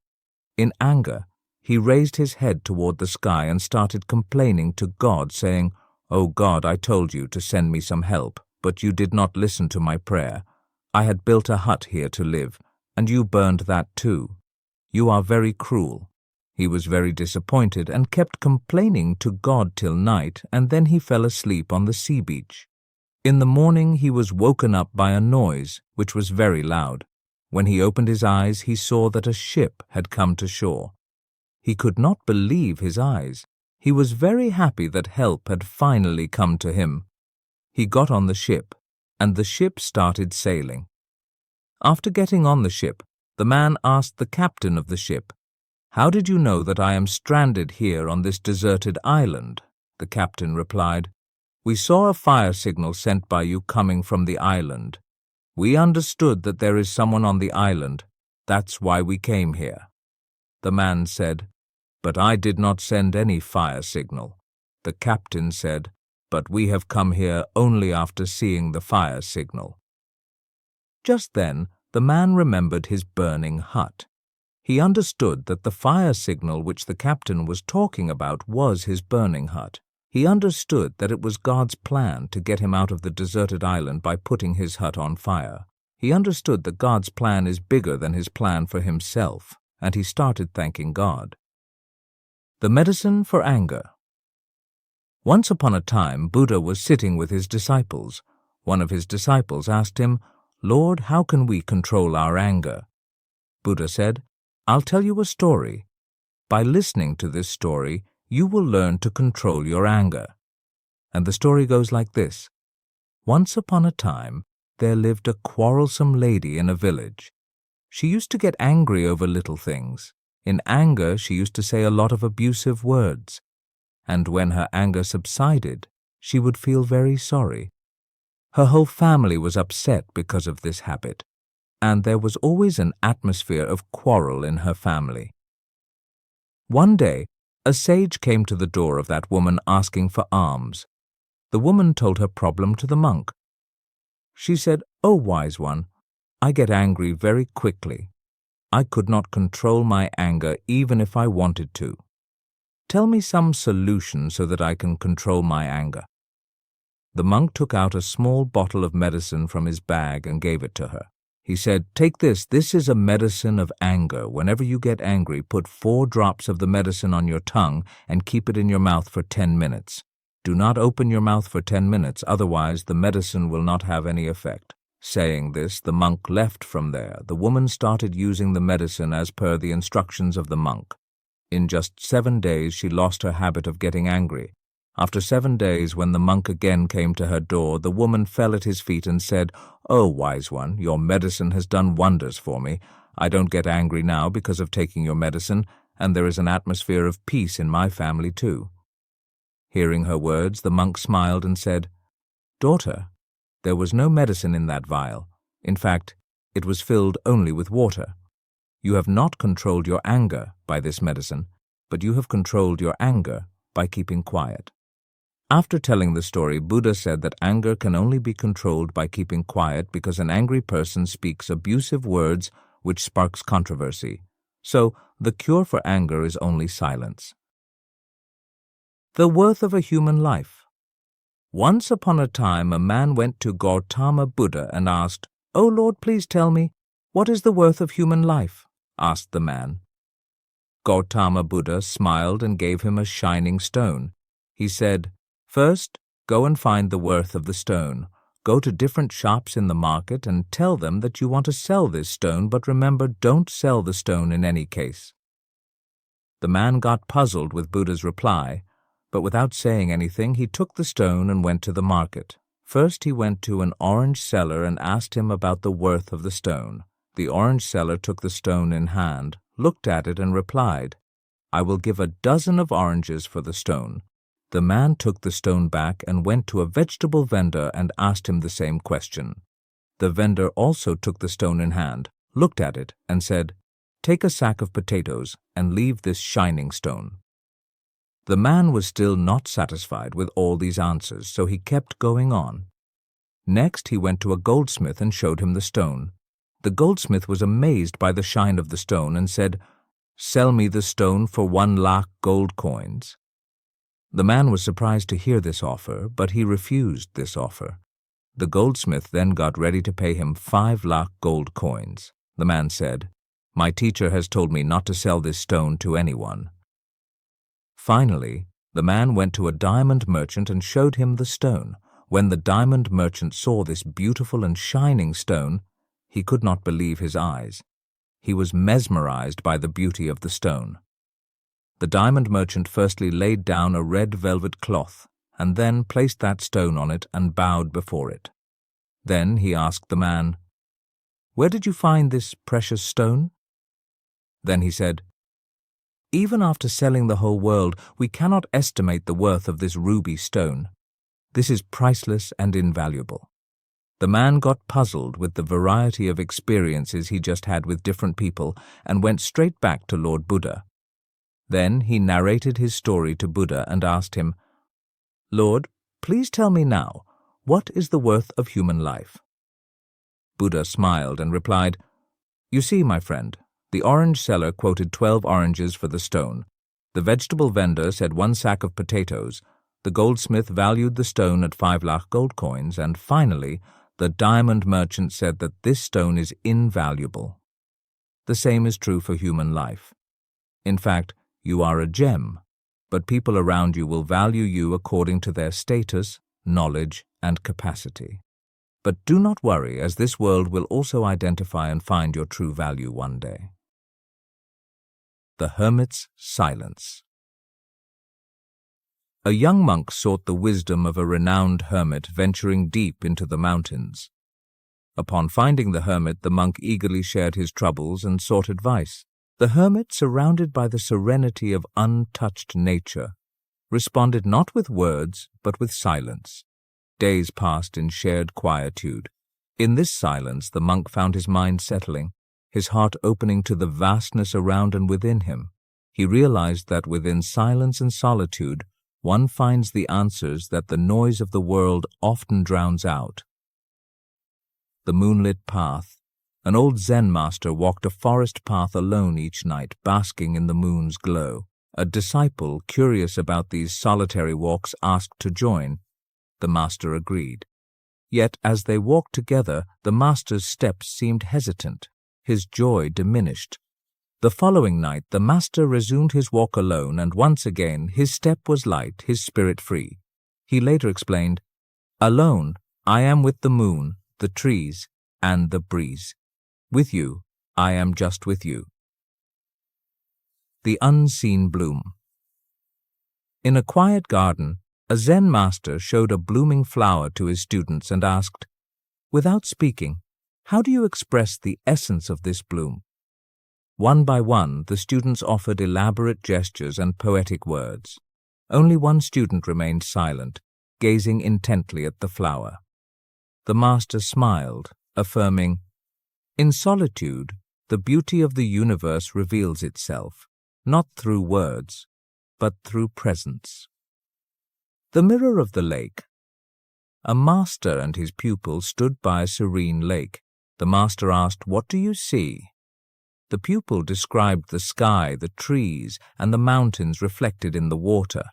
In anger, he raised his head toward the sky and started complaining to God, saying, "Oh God, I told you to send me some help, but you did not listen to my prayer. I had built a hut here to live, and you burned that too. You are very cruel." He was very disappointed and kept complaining to God till night, and then he fell asleep on the sea beach. In the morning he was woken up by a noise, which was very loud. When he opened his eyes, he saw that a ship had come to shore. He could not believe his eyes. He was very happy that help had finally come to him. He got on the ship, and the ship started sailing. After getting on the ship, the man asked the captain of the ship, "How did you know that I am stranded here on this deserted island?" The captain replied, "We saw a fire signal sent by you coming from the island. We understood that there is someone on the island. That's why we came here." The man said, "But I did not send any fire signal." The captain said, "But we have come here only after seeing the fire signal." Just then, the man remembered his burning hut. He understood that the fire signal which the captain was talking about was his burning hut. He understood that it was God's plan to get him out of the deserted island by putting his hut on fire. He understood that God's plan is bigger than his plan for himself, and he started thanking God. The medicine for anger. Once upon a time, Buddha was sitting with his disciples. One of his disciples asked him, "Lord, how can we control our anger?" Buddha said, "I'll tell you a story. By listening to this story, you will learn to control your anger." And the story goes like this. Once upon a time, there lived a quarrelsome lady in a village. She used to get angry over little things. In anger, she used to say a lot of abusive words. And when her anger subsided, she would feel very sorry. Her whole family was upset because of this habit, and there was always an atmosphere of quarrel in her family. One day, a sage came to the door of that woman asking for alms. The woman told her problem to the monk. She said, "Oh, wise one, I get angry very quickly. I could not control my anger even if I wanted to. Tell me some solution so that I can control my anger." The monk took out a small bottle of medicine from his bag and gave it to her. He said, "Take this. This is a medicine of anger. Whenever you get angry, put 4 drops of the medicine on your tongue and keep it in your mouth for 10 minutes. Do not open your mouth for 10 minutes, otherwise the medicine will not have any effect." Saying this, the monk left from there. The woman started using the medicine as per the instructions of the monk. In just 7 days, she lost her habit of getting angry. After 7 days, when the monk again came to her door, the woman fell at his feet and said, "Oh, wise one, your medicine has done wonders for me. I don't get angry now because of taking your medicine, and there is an atmosphere of peace in my family too." Hearing her words, the monk smiled and said, "Daughter, there was no medicine in that vial. In fact, it was filled only with water. You have not controlled your anger by this medicine, but you have controlled your anger by keeping quiet." After telling the story, Buddha said that anger can only be controlled by keeping quiet because an angry person speaks abusive words which sparks controversy. So, the cure for anger is only silence. The worth of a human life. Once upon a time, a man went to Gautama Buddha and asked, "O Lord, please tell me, what is the worth of human life?" asked the man. Gautama Buddha smiled and gave him a shining stone. He said, "First, go and find the worth of the stone. Go to different shops in the market and tell them that you want to sell this stone, but remember, don't sell the stone in any case." The man got puzzled with Buddha's reply, but without saying anything, he took the stone and went to the market. First, he went to an orange seller and asked him about the worth of the stone. The orange seller took the stone in hand, looked at it, and replied, "I will give 12 of oranges for the stone." The man took the stone back and went to a vegetable vendor and asked him the same question. The vendor also took the stone in hand, looked at it, and said, "Take a sack of potatoes and leave this shining stone." The man was still not satisfied with all these answers, so he kept going on. Next, he went to a goldsmith and showed him the stone. The goldsmith was amazed by the shine of the stone and said, "Sell me the stone for 1,00,000 gold coins." The man was surprised to hear this offer, but he refused this offer. The goldsmith then got ready to pay him 5,00,000 gold coins. The man said, "My teacher has told me not to sell this stone to anyone." Finally, the man went to a diamond merchant and showed him the stone. When the diamond merchant saw this beautiful and shining stone, he could not believe his eyes. He was mesmerized by the beauty of the stone. The diamond merchant firstly laid down a red velvet cloth and then placed that stone on it and bowed before it. Then he asked the man, "Where did you find this precious stone?" Then he said, "Even after selling the whole world, we cannot estimate the worth of this ruby stone. This is priceless and invaluable." The man got puzzled with the variety of experiences he just had with different people and went straight back to Lord Buddha. Then he narrated his story to Buddha and asked him, "Lord, please tell me now, what is the worth of human life?" Buddha smiled and replied, "You see, my friend, the orange seller quoted 12 oranges for the stone. The vegetable vendor said 1 sack of potatoes. The goldsmith valued the stone at 5,00,000 gold coins, and finally, the diamond merchant said that this stone is invaluable. The same is true for human life. In fact, you are a gem, but people around you will value you according to their status, knowledge, and capacity. But do not worry, as this world will also identify and find your true value one day." The hermit's silence. A young monk sought the wisdom of a renowned hermit venturing deep into the mountains. Upon finding the hermit, the monk eagerly shared his troubles and sought advice. The hermit, surrounded by the serenity of untouched nature, responded not with words, but with silence. Days passed in shared quietude. In this silence, the monk found his mind settling, his heart opening to the vastness around and within him. He realized that within silence and solitude, one finds the answers that the noise of the world often drowns out. The moonlit path. An old Zen master walked a forest path alone each night, basking in the moon's glow. A disciple, curious about these solitary walks, asked to join. The master agreed. Yet as they walked together, the master's steps seemed hesitant. His joy diminished. The following night, the master resumed his walk alone, and once again his step was light, his spirit free. He later explained, "Alone, I am with the moon, the trees, and the breeze. With you, I am just with you." The unseen bloom. In a quiet garden, a Zen master showed a blooming flower to his students and asked, "Without speaking, how do you express the essence of this bloom?" One by one, the students offered elaborate gestures and poetic words. Only one student remained silent, gazing intently at the flower. The master smiled, affirming, "In solitude, the beauty of the universe reveals itself, not through words, but through presence." The mirror of the lake. A master and his pupil stood by a serene lake. The master asked, "What do you see?" The pupil described the sky, the trees, and the mountains reflected in the water.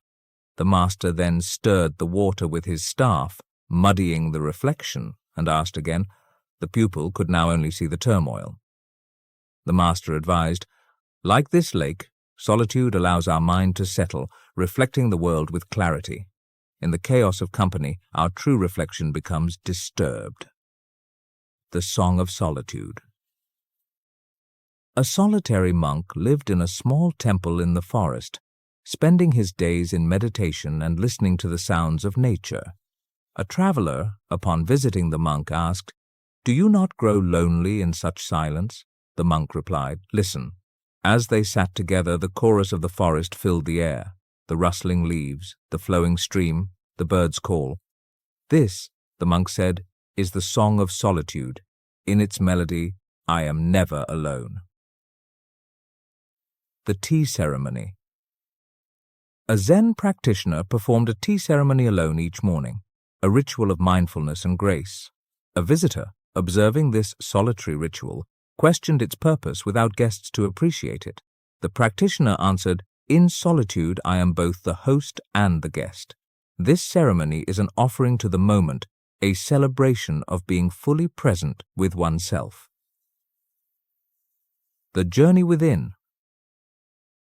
The master then stirred the water with his staff, muddying the reflection, and asked again. The pupil could now only see the turmoil. The master advised, "Like this lake, solitude allows our mind to settle, reflecting the world with clarity. In the chaos of company, our true reflection becomes disturbed." The Song of Solitude. A solitary monk lived in a small temple in the forest, spending his days in meditation and listening to the sounds of nature. A traveler, upon visiting the monk, asked, "Do you not grow lonely in such silence?" The monk replied, "Listen." As they sat together, the chorus of the forest filled the air, the rustling leaves, the flowing stream, the bird's call. "This," the monk said, "is the song of solitude. In its melody, I am never alone." The tea ceremony. A Zen practitioner performed a tea ceremony alone each morning, a ritual of mindfulness and grace. A visitor, observing this solitary ritual, questioned its purpose without guests to appreciate it. The practitioner answered, "In solitude, I am both the host and the guest. This ceremony is an offering to the moment, a celebration of being fully present with oneself." The journey within.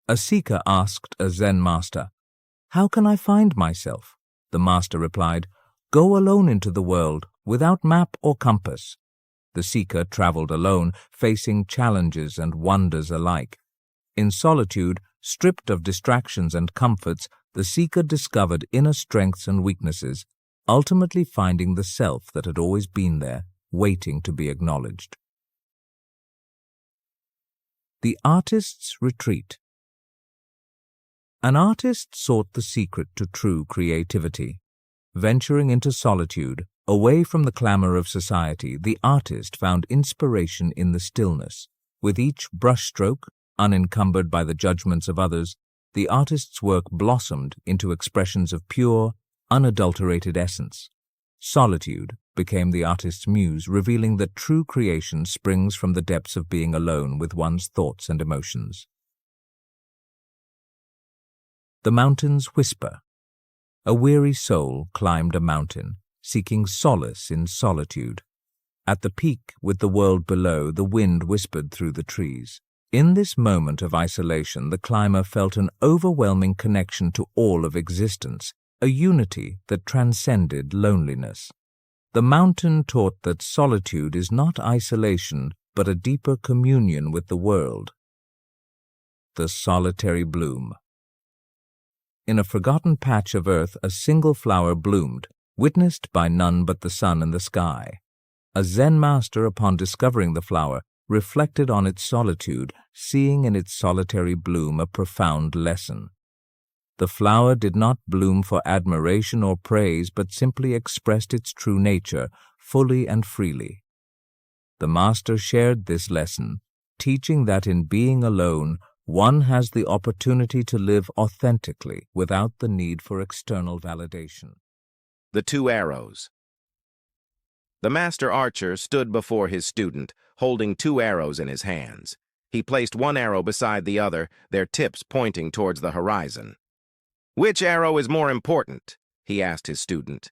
A seeker asked a Zen master, "How can I find myself?" The master replied, "Go alone into the world, without map or compass." The seeker traveled alone, facing challenges and wonders alike. In solitude, stripped of distractions and comforts, the seeker discovered inner strengths and weaknesses, ultimately finding the self that had always been there, waiting to be acknowledged. The artist's retreat. An artist sought the secret to true creativity. Venturing into solitude, away from the clamor of society, the artist found inspiration in the stillness. With each brushstroke, unencumbered by the judgments of others, the artist's work blossomed into expressions of pure, unadulterated essence. Solitude became the artist's muse, revealing that true creation springs from the depths of being alone with one's thoughts and emotions. The mountain's whisper. A weary soul climbed a mountain, seeking solace in solitude. At the peak, with the world below, the wind whispered through the trees. In this moment of isolation, the climber felt an overwhelming connection to all of existence, a unity that transcended loneliness. The mountain taught that solitude is not isolation, but a deeper communion with the world. The solitary bloom. In a forgotten patch of earth, a single flower bloomed, witnessed by none but the sun and the sky. A Zen master, upon discovering the flower, reflected on its solitude, seeing in its solitary bloom a profound lesson. The flower did not bloom for admiration or praise, but simply expressed its true nature, fully and freely. The master shared this lesson, teaching that in being alone, one has the opportunity to live authentically without the need for external validation. The two arrows. The master archer stood before his student, holding two arrows in his hands. He placed one arrow beside the other, their tips pointing towards the horizon. "Which arrow is more important?" he asked his student.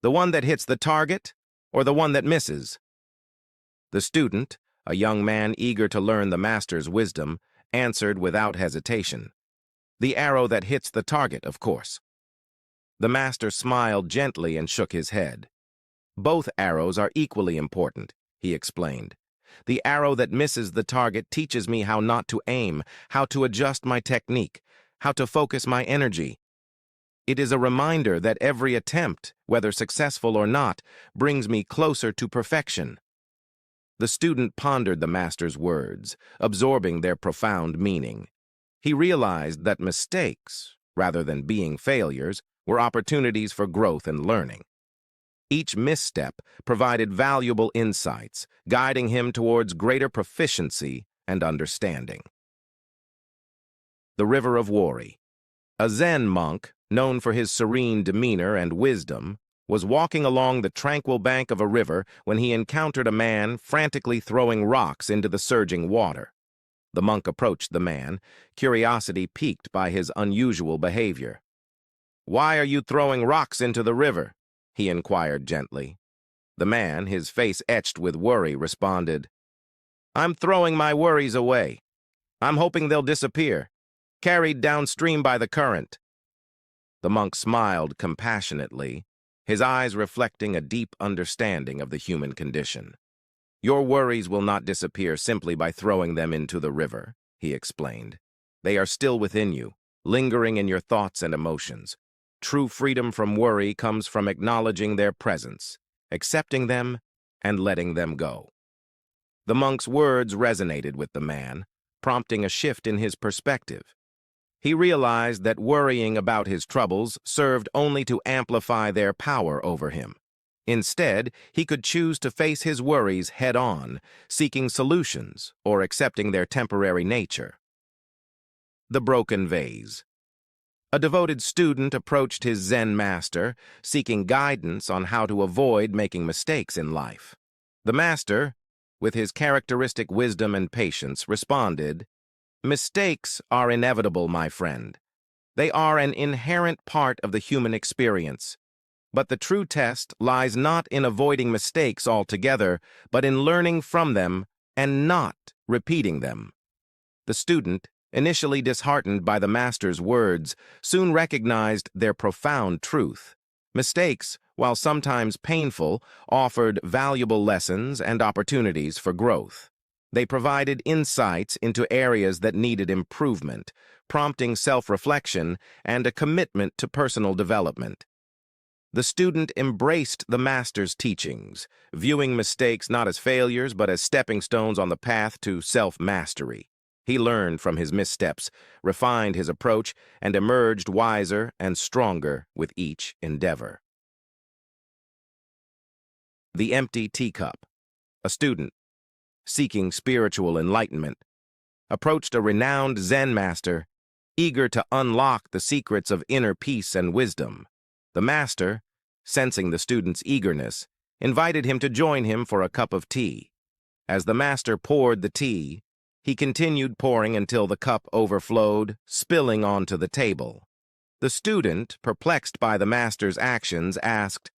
"The one that hits the target, or the one that misses?" The student, a young man eager to learn the master's wisdom, answered without hesitation, "The arrow that hits the target, of course." The master smiled gently and shook his head. "Both arrows are equally important," he explained. "The arrow that misses the target teaches me how not to aim, how to adjust my technique, how to focus my energy. It is a reminder that every attempt, whether successful or not, brings me closer to perfection." The student pondered the master's words, absorbing their profound meaning. He realized that mistakes, rather than being failures, were opportunities for growth and learning. Each misstep provided valuable insights, guiding him towards greater proficiency and understanding. The River of Worry. A Zen monk, known for his serene demeanor and wisdom, was walking along the tranquil bank of a river when he encountered a man frantically throwing rocks into the surging water. The monk approached the man, curiosity piqued by his unusual behavior. "Why are you throwing rocks into the river?" he inquired gently. The man, his face etched with worry, responded, "I'm throwing my worries away. I'm hoping they'll disappear, carried downstream by the current." The monk smiled compassionately, his eyes reflecting a deep understanding of the human condition. "Your worries will not disappear simply by throwing them into the river," he explained. "They are still within you, lingering in your thoughts and emotions. True freedom from worry comes from acknowledging their presence, accepting them, and letting them go." The monk's words resonated with the man, prompting a shift in his perspective. He realized that worrying about his troubles served only to amplify their power over him. Instead, he could choose to face his worries head-on, seeking solutions or accepting their temporary nature. The Broken Vase. A devoted student approached his Zen master, seeking guidance on how to avoid making mistakes in life. The master, with his characteristic wisdom and patience, responded, "Mistakes are inevitable, my friend. They are an inherent part of the human experience. But the true test lies not in avoiding mistakes altogether, but in learning from them and not repeating them." The student, initially disheartened by the master's words, soon recognized their profound truth. Mistakes, while sometimes painful, offered valuable lessons and opportunities for growth. They provided insights into areas that needed improvement, prompting self-reflection and a commitment to personal development. The student embraced the master's teachings, viewing mistakes not as failures but as stepping stones on the path to self-mastery. He learned from his missteps, refined his approach, and emerged wiser and stronger with each endeavor. The Empty Teacup. A student, seeking spiritual enlightenment, approached a renowned Zen master, eager to unlock the secrets of inner peace and wisdom. The master, sensing the student's eagerness, invited him to join him for a cup of tea. As the master poured the tea, he continued pouring until the cup overflowed, spilling onto the table. The student, perplexed by the master's actions, asked,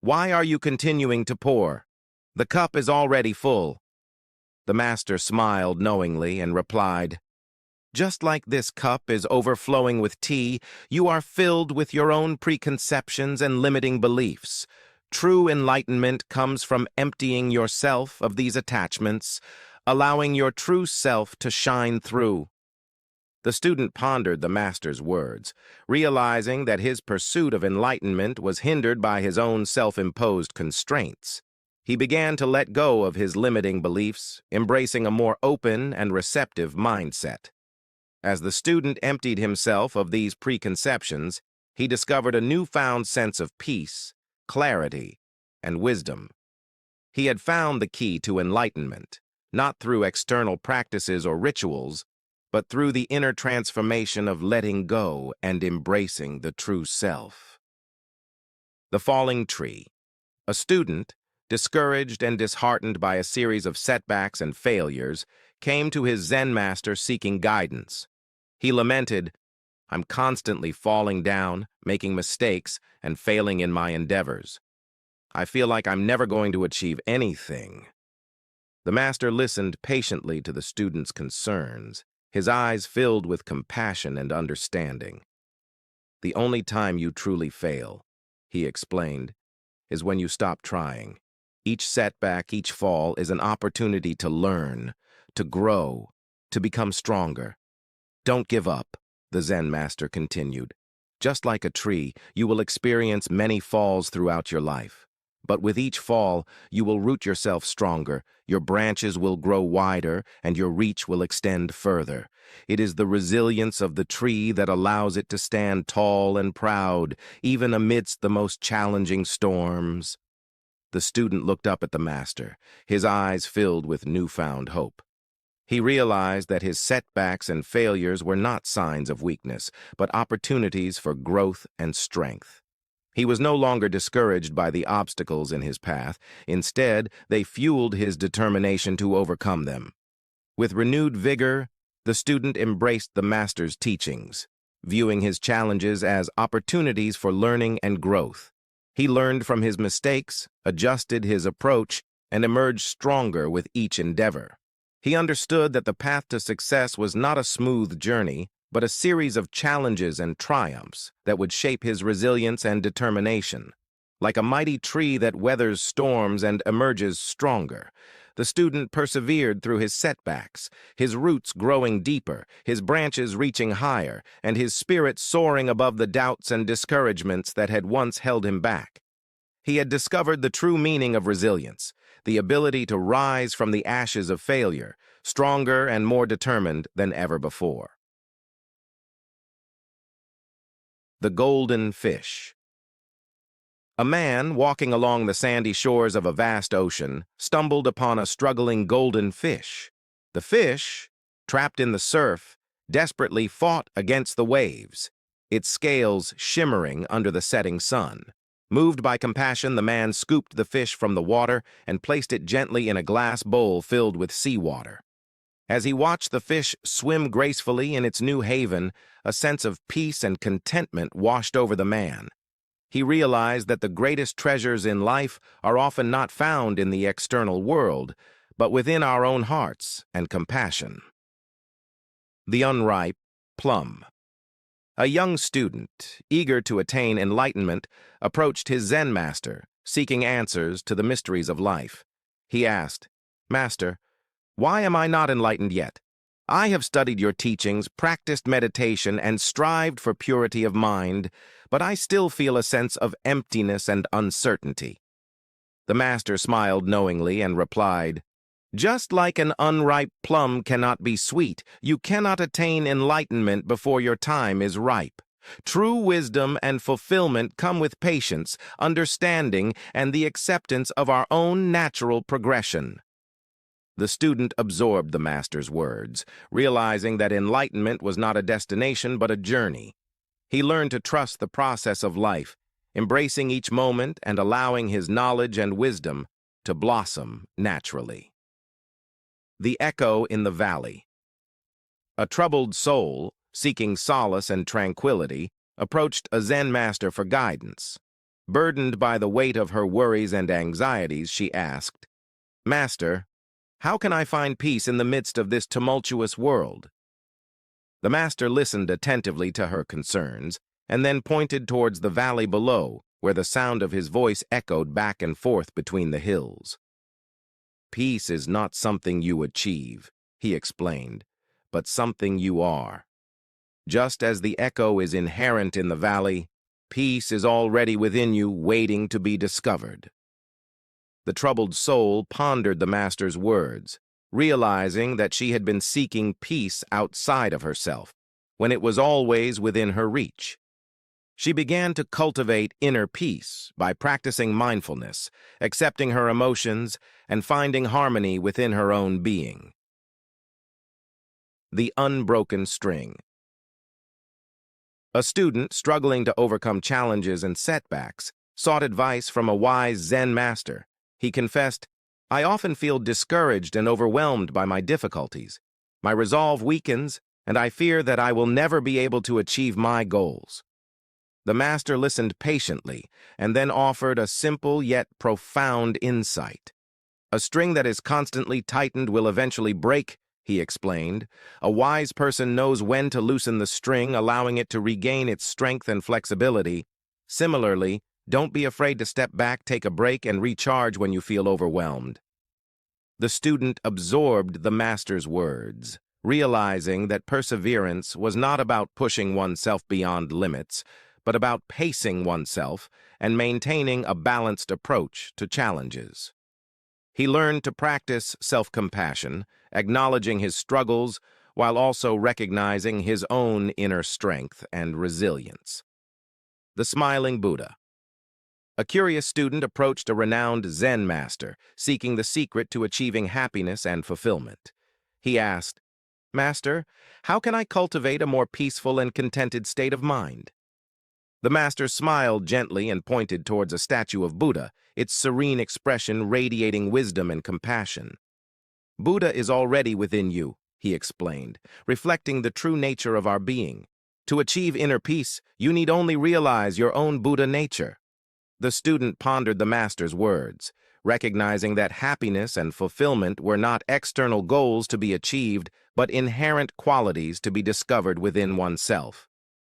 "Why are you continuing to pour? The cup is already full." The master smiled knowingly and replied, "Just like this cup is overflowing with tea, you are filled with your own preconceptions and limiting beliefs. True enlightenment comes from emptying yourself of these attachments, allowing your true self to shine through." The student pondered the master's words, realizing that his pursuit of enlightenment was hindered by his own self-imposed constraints. He began to let go of his limiting beliefs, embracing a more open and receptive mindset. As the student emptied himself of these preconceptions, he discovered a newfound sense of peace, clarity, and wisdom. He had found the key to enlightenment, not through external practices or rituals, but through the inner transformation of letting go and embracing the true self. The Falling Tree. A student, discouraged and disheartened by a series of setbacks and failures, came to his Zen master seeking guidance. He lamented, "I'm constantly falling down, making mistakes, and failing in my endeavors. I feel like I'm never going to achieve anything." The master listened patiently to the student's concerns, his eyes filled with compassion and understanding. "The only time you truly fail," he explained, "is when you stop trying. Each setback, each fall is an opportunity to learn, to grow, to become stronger. Don't give up," the Zen master continued. "Just like a tree, you will experience many falls throughout your life. But with each fall, you will root yourself stronger, your branches will grow wider, and your reach will extend further. It is the resilience of the tree that allows it to stand tall and proud, even amidst the most challenging storms. The student looked up at the master, his eyes filled with newfound hope. He realized that his setbacks and failures were not signs of weakness, but opportunities for growth and strength. He was no longer discouraged by the obstacles in his path. Instead, they fueled his determination to overcome them. With renewed vigor, the student embraced the master's teachings, viewing his challenges as opportunities for learning and growth. He learned from his mistakes, adjusted his approach, and emerged stronger with each endeavor. He understood that the path to success was not a smooth journey, but a series of challenges and triumphs that would shape his resilience and determination. Like a mighty tree that weathers storms and emerges stronger, the student persevered through his setbacks, his roots growing deeper, his branches reaching higher, and his spirit soaring above the doubts and discouragements that had once held him back. He had discovered the true meaning of resilience, the ability to rise from the ashes of failure, stronger and more determined than ever before. The Golden Fish. A man, walking along the sandy shores of a vast ocean, stumbled upon a struggling golden fish. The fish, trapped in the surf, desperately fought against the waves, its scales shimmering under the setting sun. Moved by compassion, the man scooped the fish from the water and placed it gently in a glass bowl filled with seawater. As he watched the fish swim gracefully in its new haven, a sense of peace and contentment washed over the man. He realized that the greatest treasures in life are often not found in the external world, but within our own hearts and compassion. The Unripe Plum. A young student, eager to attain enlightenment, approached his Zen master, seeking answers to the mysteries of life. He asked, "Master, why am I not enlightened yet? I have studied your teachings, practiced meditation, and strived for purity of mind, but I still feel a sense of emptiness and uncertainty." The master smiled knowingly and replied, "Just like an unripe plum cannot be sweet, you cannot attain enlightenment before your time is ripe. True wisdom and fulfillment come with patience, understanding, and the acceptance of our own natural progression." The student absorbed the master's words, realizing that enlightenment was not a destination but a journey. He learned to trust the process of life, embracing each moment and allowing his knowledge and wisdom to blossom naturally. The Echo in the Valley. A troubled soul, seeking solace and tranquility, approached a Zen master for guidance. Burdened by the weight of her worries and anxieties, she asked, "Master, how can I find peace in the midst of this tumultuous world?" The master listened attentively to her concerns, and then pointed towards the valley below, where the sound of his voice echoed back and forth between the hills. "Peace is not something you achieve," he explained, "but something you are. Just as the echo is inherent in the valley, peace is already within you, waiting to be discovered." The troubled soul pondered the master's words, realizing that she had been seeking peace outside of herself, when it was always within her reach. She began to cultivate inner peace by practicing mindfulness, accepting her emotions, and finding harmony within her own being. The Unbroken String. A student struggling to overcome challenges and setbacks sought advice from a wise Zen master. He confessed, "I often feel discouraged and overwhelmed by my difficulties. My resolve weakens, and I fear that I will never be able to achieve my goals." The master listened patiently and then offered a simple yet profound insight. "A string that is constantly tightened will eventually break," he explained. "A wise person knows when to loosen the string, allowing it to regain its strength and flexibility. Similarly, don't be afraid to step back, take a break, and recharge when you feel overwhelmed." The student absorbed the master's words, realizing that perseverance was not about pushing oneself beyond limits, but about pacing oneself and maintaining a balanced approach to challenges. He learned to practice self-compassion, acknowledging his struggles while also recognizing his own inner strength and resilience. The Smiling Buddha. A curious student approached a renowned Zen master, seeking the secret to achieving happiness and fulfillment. He asked, "Master, how can I cultivate a more peaceful and contented state of mind?" The master smiled gently and pointed towards a statue of Buddha, its serene expression radiating wisdom and compassion. "Buddha is already within you," he explained, reflecting the true nature of our being. "To achieve inner peace, you need only realize your own Buddha nature." The student pondered the master's words, recognizing that happiness and fulfillment were not external goals to be achieved, but inherent qualities to be discovered within oneself.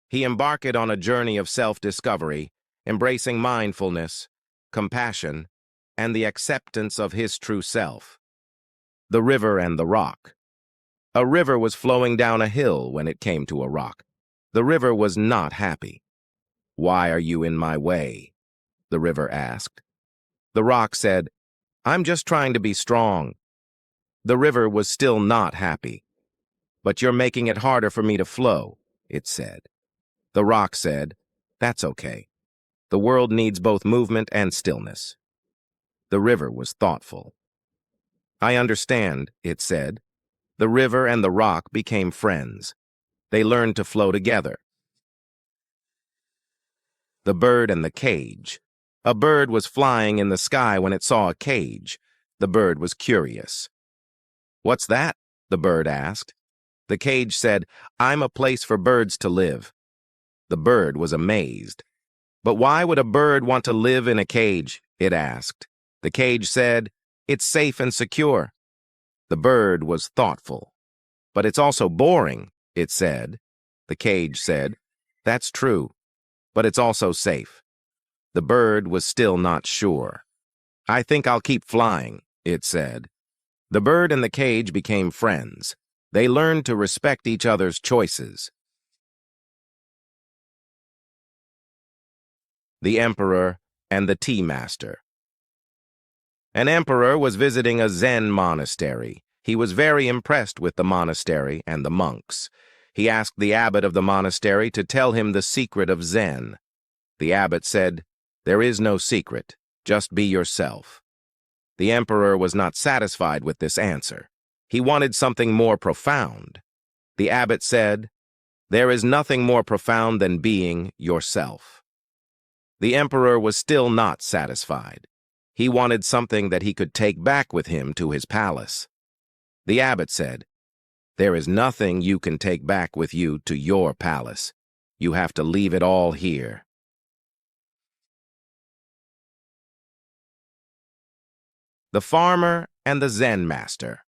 He embarked on a journey of self-discovery, embracing mindfulness, compassion, and the acceptance of his true self. The River and the Rock. A river was flowing down a hill when it came to a rock. The river was not happy. "Why are you in my way?" the river asked. The rock said, "I'm just trying to be strong." The river was still not happy. "But you're making it harder for me to flow," it said. The rock said, "That's okay. The world needs both movement and stillness." The river was thoughtful. "I understand," it said. The river and the rock became friends. They learned to flow together. The Bird and the Cage. A bird was flying in the sky when it saw a cage. The bird was curious. "What's that?" the bird asked. The cage said, "I'm a place for birds to live." The bird was amazed. "But why would a bird want to live in a cage?" it asked. The cage said, "It's safe and secure." The bird was thoughtful. "But it's also boring," it said. The cage said, "That's true, but it's also safe." The bird was still not sure. "I think I'll keep flying," it said. The bird and the cage became friends. They learned to respect each other's choices. The Emperor and the Tea Master. An emperor was visiting a Zen monastery. He was very impressed with the monastery and the monks. He asked the abbot of the monastery to tell him the secret of Zen. The abbot said, "There is no secret, just be yourself." The emperor was not satisfied with this answer. He wanted something more profound. The abbot said, "There is nothing more profound than being yourself." The emperor was still not satisfied. He wanted something that he could take back with him to his palace. The abbot said, "There is nothing you can take back with you to your palace. You have to leave it all here." The Farmer and the Zen Master.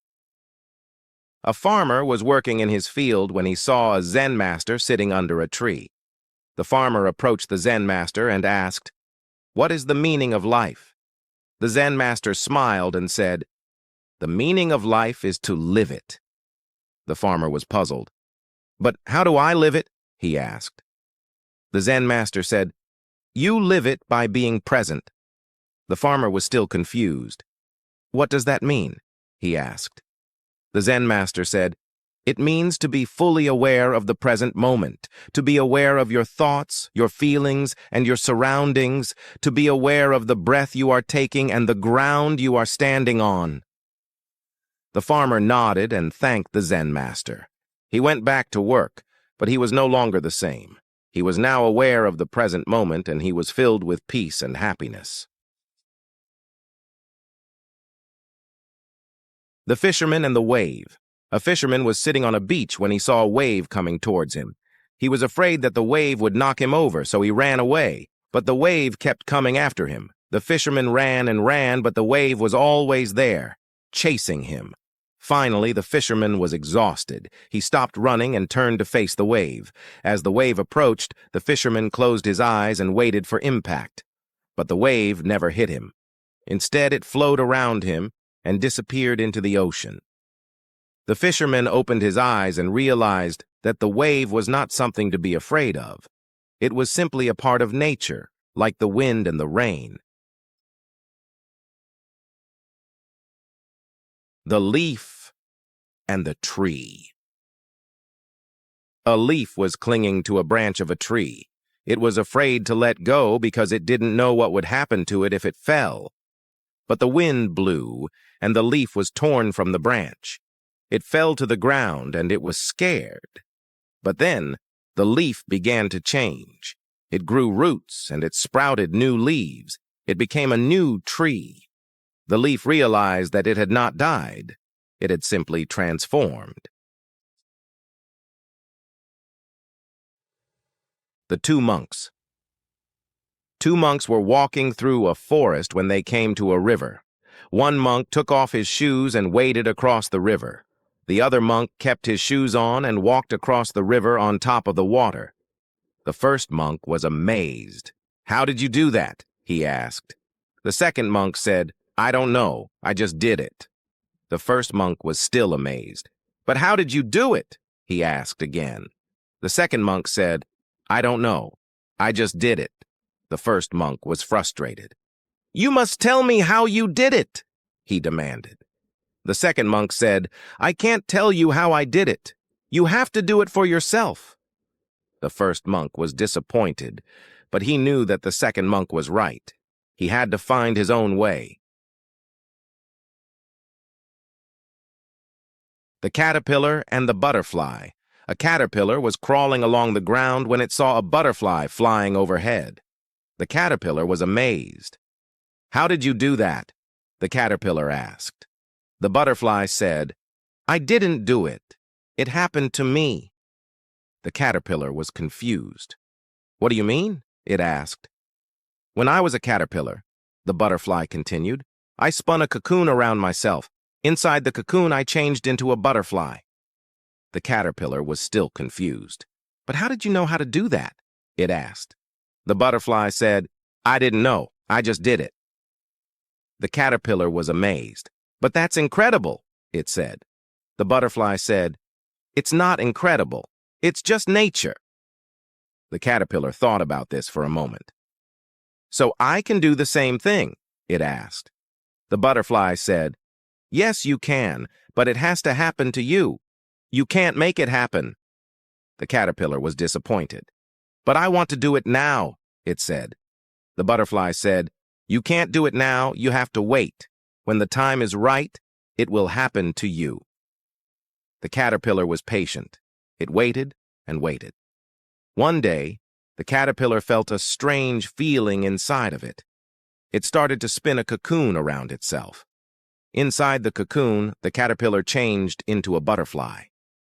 A farmer was working in his field when he saw a Zen master sitting under a tree. The farmer approached the Zen master and asked, "What is the meaning of life?" The Zen master smiled and said, "The meaning of life is to live it." The farmer was puzzled. "But how do I live it?" he asked. The Zen master said, "You live it by being present." The farmer was still confused. "What does that mean?" he asked. The Zen master said, "It means to be fully aware of the present moment, to be aware of your thoughts, your feelings, and your surroundings, to be aware of the breath you are taking and the ground you are standing on." The farmer nodded and thanked the Zen master. He went back to work, but he was no longer the same. He was now aware of the present moment, and he was filled with peace and happiness. The Fisherman and the Wave. A fisherman was sitting on a beach when he saw a wave coming towards him. He was afraid that the wave would knock him over, so he ran away. But the wave kept coming after him. The fisherman ran and ran, but the wave was always there, chasing him. Finally, the fisherman was exhausted. He stopped running and turned to face the wave. As the wave approached, the fisherman closed his eyes and waited for impact. But the wave never hit him. Instead, it flowed around him and disappeared into the ocean. The fisherman opened his eyes and realized that the wave was not something to be afraid of. It was simply a part of nature, like the wind and the rain. The leaf and the tree. A leaf was clinging to a branch of a tree. It was afraid to let go because it didn't know what would happen to it if it fell. But the wind blew, and the leaf was torn from the branch. It fell to the ground, and it was scared. But then, the leaf began to change. It grew roots, and it sprouted new leaves. It became a new tree. The leaf realized that it had not died. It had simply transformed. The two monks. Two monks were walking through a forest when they came to a river. One monk took off his shoes and waded across the river. The other monk kept his shoes on and walked across the river on top of the water. The first monk was amazed. "How did you do that?" he asked. The second monk said, "I don't know, I just did it." The first monk was still amazed. "But how did you do it?" he asked again. The second monk said, "I don't know, I just did it." The first monk was frustrated. "You must tell me how you did it," he demanded. The second monk said, "I can't tell you how I did it. You have to do it for yourself." The first monk was disappointed, but he knew that the second monk was right. He had to find his own way. The caterpillar and the butterfly. A caterpillar was crawling along the ground when it saw a butterfly flying overhead. The caterpillar was amazed. "How did you do that?" the caterpillar asked. The butterfly said, "I didn't do it. It happened to me." The caterpillar was confused. "What do you mean?" it asked. "When I was a caterpillar," the butterfly continued, "I spun a cocoon around myself. Inside the cocoon, I changed into a butterfly." The caterpillar was still confused. "But how did you know how to do that?" it asked. The butterfly said, "I didn't know. I just did it." The caterpillar was amazed. "But that's incredible," it said. The butterfly said, "It's not incredible. It's just nature." The caterpillar thought about this for a moment. "So I can do the same thing?" it asked. The butterfly said, "Yes, you can, but it has to happen to you. You can't make it happen." The caterpillar was disappointed. "But I want to do it now," it said. The butterfly said, "You can't do it now, you have to wait. When the time is right, it will happen to you." The caterpillar was patient. It waited and waited. One day, the caterpillar felt a strange feeling inside of it. It started to spin a cocoon around itself. Inside the cocoon, the caterpillar changed into a butterfly.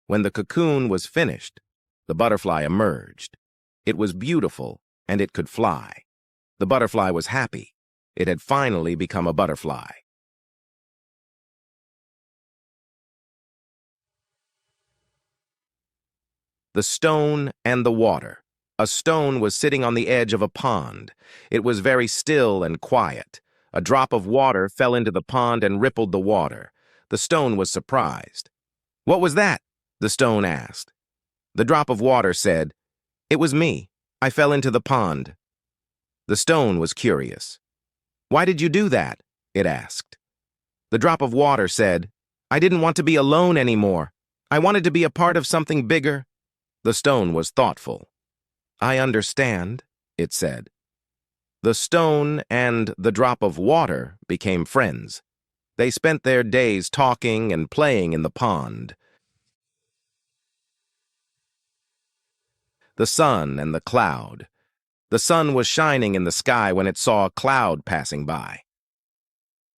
When the cocoon was finished, the butterfly emerged. It was beautiful, and it could fly. The butterfly was happy. It had finally become a butterfly. The stone and the water. A stone was sitting on the edge of a pond. It was very still and quiet. A drop of water fell into the pond and rippled the water. The stone was surprised. "What was that?" the stone asked. The drop of water said, "It was me. I fell into the pond." The stone was curious. "Why did you do that?" it asked. The drop of water said, "I didn't want to be alone anymore. I wanted to be a part of something bigger." The stone was thoughtful. "I understand," it said. The stone and the drop of water became friends. They spent their days talking and playing in the pond. The sun and the cloud. The sun was shining in the sky when it saw a cloud passing by.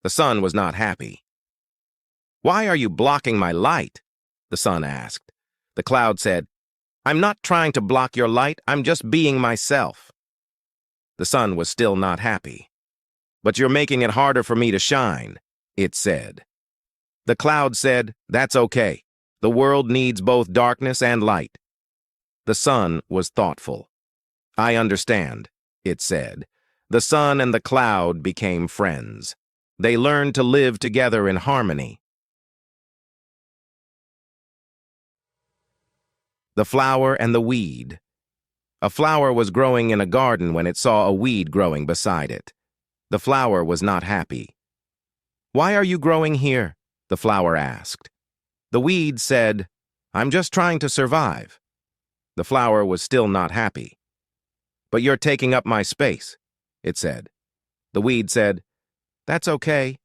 The sun was not happy. "Why are you blocking my light?" the sun asked. The cloud said, "I'm not trying to block your light, I'm just being myself." The sun was still not happy. "But you're making it harder for me to shine," it said. The cloud said, "That's okay. The world needs both darkness and light." The sun was thoughtful. "I understand," it said. The sun and the cloud became friends. They learned to live together in harmony. The flower and the weed. A flower was growing in a garden when it saw a weed growing beside it. The flower was not happy. "Why are you growing here?" the flower asked. The weed said, "I'm just trying to survive." The flower was still not happy. "But you're taking up my space," it said. The weed said, "That's okay.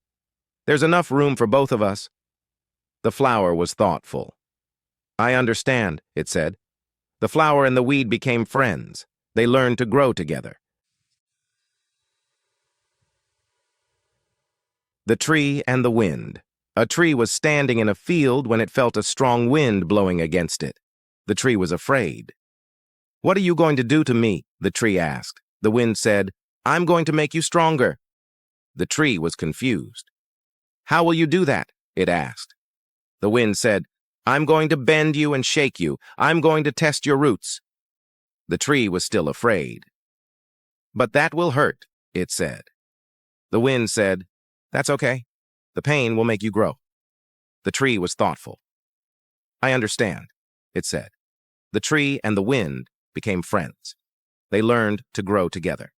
There's enough room for both of us." The flower was thoughtful. "I understand," it said. The flower and the weed became friends. They learned to grow together. The tree and the wind. A tree was standing in a field when it felt a strong wind blowing against it. The tree was afraid. "What are you going to do to me?" the tree asked. The wind said, "I'm going to make you stronger." The tree was confused. "How will you do that?" it asked. The wind said, "I'm going to bend you and shake you. I'm going to test your roots." The tree was still afraid. "But that will hurt," it said. The wind said, "That's okay. The pain will make you grow." The tree was thoughtful. "I understand," it said. The tree and the wind became friends. They learned to grow together.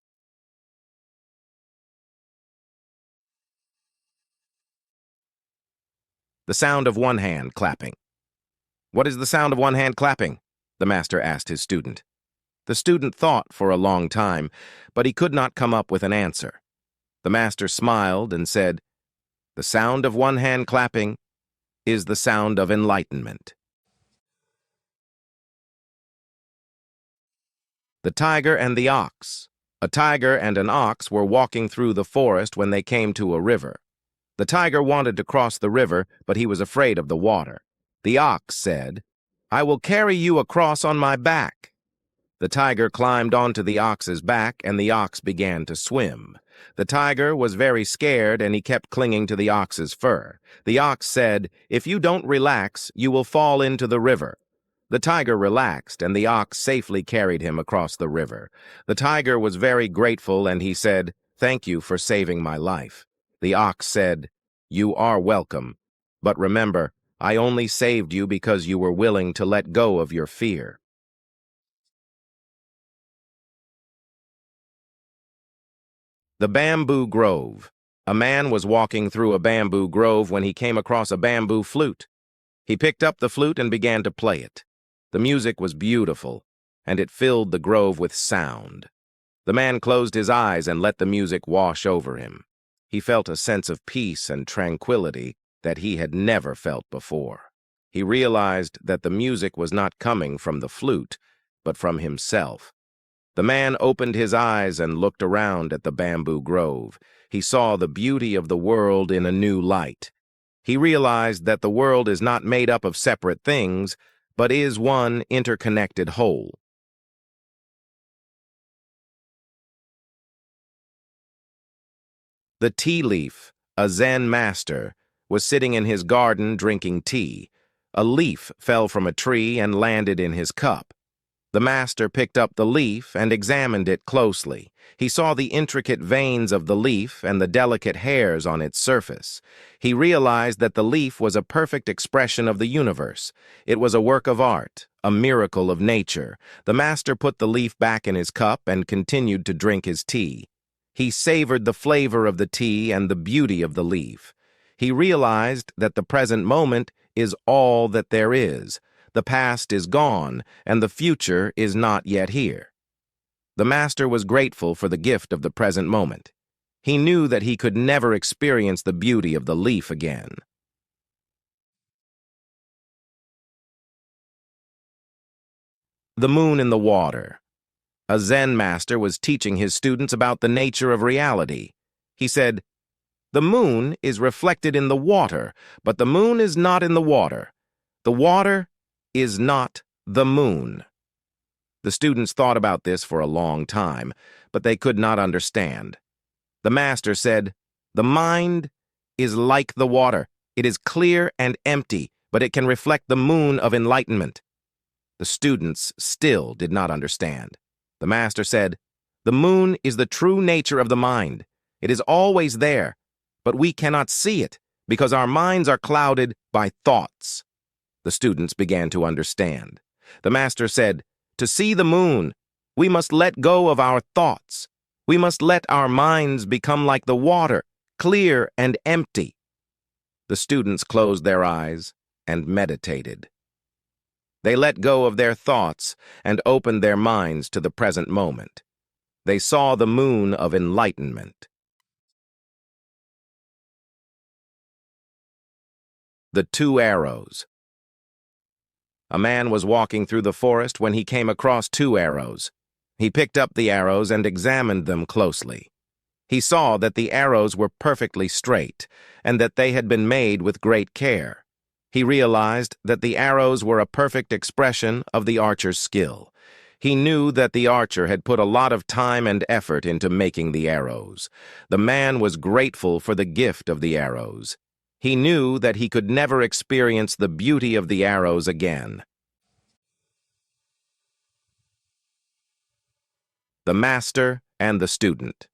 The sound of one hand clapping. "What is the sound of one hand clapping?" the master asked his student. The student thought for a long time, but he could not come up with an answer. The master smiled and said, "The sound of one hand clapping is the sound of enlightenment." The tiger and the ox. A tiger and an ox were walking through the forest when they came to a river. The tiger wanted to cross the river, but he was afraid of the water. The ox said, "I will carry you across on my back." The tiger climbed onto the ox's back, and the ox began to swim. The tiger was very scared, and he kept clinging to the ox's fur. The ox said, "If you don't relax, you will fall into the river." The tiger relaxed, and the ox safely carried him across the river. The tiger was very grateful, and he said, "Thank you for saving my life." The ox said, "You are welcome. But remember, I only saved you because you were willing to let go of your fear." The bamboo grove. A man was walking through a bamboo grove when he came across a bamboo flute. He picked up the flute and began to play it. The music was beautiful, and it filled the grove with sound. The man closed his eyes and let the music wash over him. He felt a sense of peace and tranquility that he had never felt before. He realized that the music was not coming from the flute, but from himself. The man opened his eyes and looked around at the bamboo grove. He saw the beauty of the world in a new light. He realized that the world is not made up of separate things, but is one interconnected whole. The tea leaf. A Zen master was sitting in his garden drinking tea. A leaf fell from a tree and landed in his cup. The master picked up the leaf and examined it closely. He saw the intricate veins of the leaf and the delicate hairs on its surface. He realized that the leaf was a perfect expression of the universe. It was a work of art, a miracle of nature. The master put the leaf back in his cup and continued to drink his tea. He savored the flavor of the tea and the beauty of the leaf. He realized that the present moment is all that there is. The past is gone, and the future is not yet here. The master was grateful for the gift of the present moment. He knew that he could never experience the beauty of the leaf again. The moon in the water. A Zen master was teaching his students about the nature of reality. He said, "The moon is reflected in the water, but the moon is not in the water. The water is not the moon." The students thought about this for a long time, but they could not understand. The master said, "The mind is like the water. It is clear and empty, but it can reflect the moon of enlightenment." The students still did not understand. The master said, "The moon is the true nature of the mind. It is always there, but we cannot see it because our minds are clouded by thoughts." The students began to understand. The master said, "To see the moon, We must let go of our thoughts. We must let our minds become like the water, clear and empty. The students closed their eyes and meditated. They let go of their thoughts and opened their minds to the present moment. They saw the moon of enlightenment. The two arrows. A man was walking through the forest when he came across two arrows. He picked up the arrows and examined them closely. He saw that the arrows were perfectly straight and that they had been made with great care. He realized that the arrows were a perfect expression of the archer's skill. He knew that the archer had put a lot of time and effort into making the arrows. The man was grateful for the gift of the arrows. He knew that he could never experience the beauty of the arrows again. The master and the student.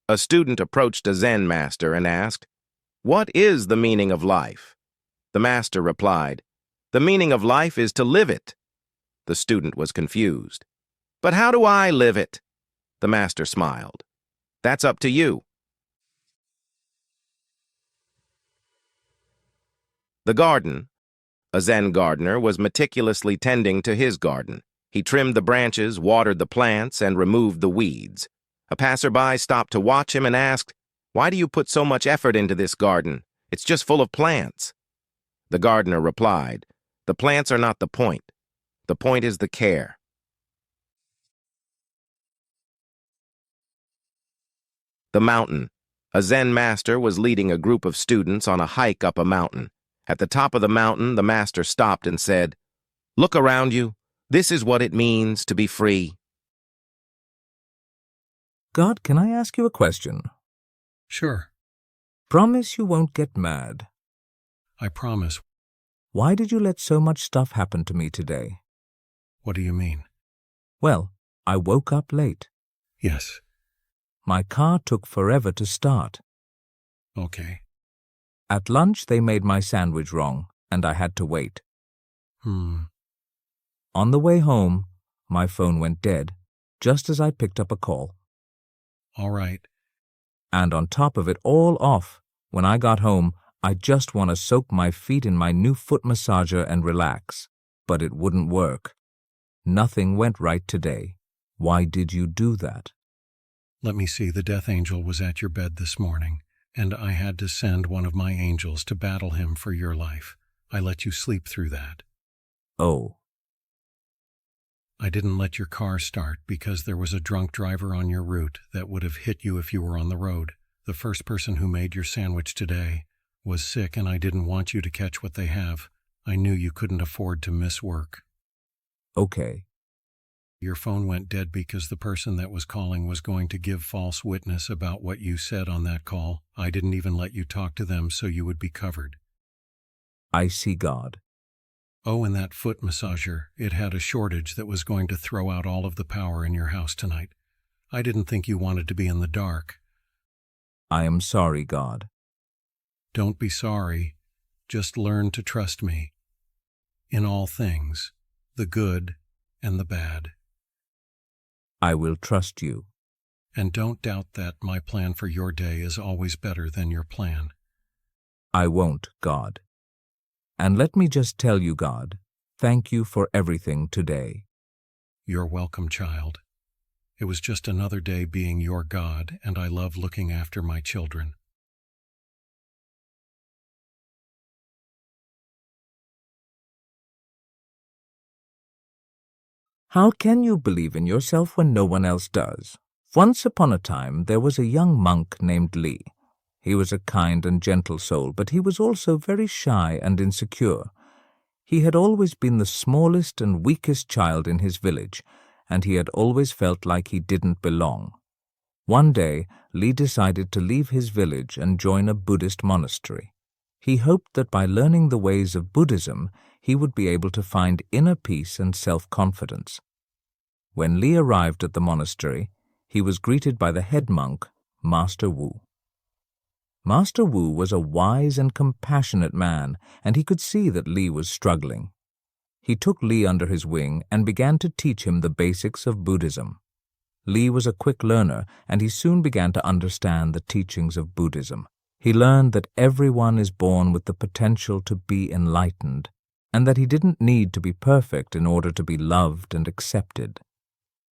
A student approached a Zen master and asked, "What is the meaning of life?" The master replied, "The meaning of life is to live it." The student was confused. "But how do I live it?" The master smiled. "That's up to you." The garden. A Zen gardener was meticulously tending to his garden. He trimmed the branches, watered the plants, and removed the weeds. A passerby stopped to watch him and asked, "Why do you put so much effort into this garden? It's just full of plants." The gardener replied, "The plants are not the point. The point is the care." The mountain. A Zen master was leading a group of students on a hike up a mountain. At the top of the mountain, the master stopped and said, "Look around you. This is what it means to be free." God, can I ask you a question? Sure, Promise you won't get mad. I promise. Why did you let so much stuff happen to me today? What do you mean? Well, I woke up late. Yes, My car took forever to start. okay. At lunch, they made my sandwich wrong, and I had to wait. On the way home, my phone went dead, just as I picked up a call. All right. And on top of it all off, when I got home, I just want to soak my feet in my new foot massager and relax. But it wouldn't work. Nothing went right today. Why did you do that? Let me see. The death angel was at your bed this morning, and I had to send one of my angels to battle him for your life. I let you sleep through that. Oh, I didn't let your car start because there was a drunk driver on your route that would have hit you if you were on the road. The first person who made your sandwich today was sick, and I didn't want you to catch what they have. I knew you couldn't afford to miss work. okay. Your phone went dead because the person that was calling was going to give false witness about what you said on that call. I didn't even let you talk to them so you would be covered. I see God. Oh, and that foot massager, it had a shortage that was going to throw out all of the power in your house tonight. I didn't think you wanted to be in the dark. I am sorry, God. Don't be sorry. Just learn to trust me. In all things, the good and the bad. I will trust you. And don't doubt that my plan for your day is always better than your plan. I won't, God. And let me just tell you, God, thank you for everything today. You're welcome, child. It was just another day being your God, and I love looking after my children. How can you believe in yourself when no one else does? Once upon a time, there was a young monk named Lee. He was a kind and gentle soul, but he was also very shy and insecure. He had always been the smallest and weakest child in his village, and he had always felt like he didn't belong. One day, Lee decided to leave his village and join a Buddhist monastery. He hoped that by learning the ways of Buddhism, he would be able to find inner peace and self-confidence. When Lee arrived at the monastery, he was greeted by the head monk, Master Wu. Master Wu was a wise and compassionate man, and he could see that Lee was struggling. He took Li under his wing and began to teach him the basics of Buddhism. Li was a quick learner, and he soon began to understand the teachings of Buddhism. He learned that everyone is born with the potential to be enlightened, and that he didn't need to be perfect in order to be loved and accepted.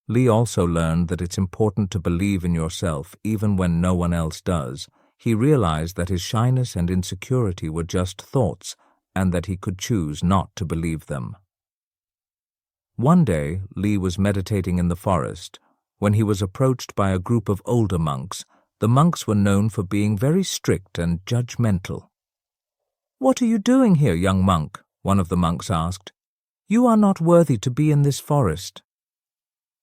Li also learned that it's important to believe in yourself even when no one else does. He realized that his shyness and insecurity were just thoughts, and that he could choose not to believe them. One day, Li was meditating in the forest when he was approached by a group of older monks. The monks were known for being very strict and judgmental. "What are you doing here, young monk?" one of the monks asked. "You are not worthy to be in this forest."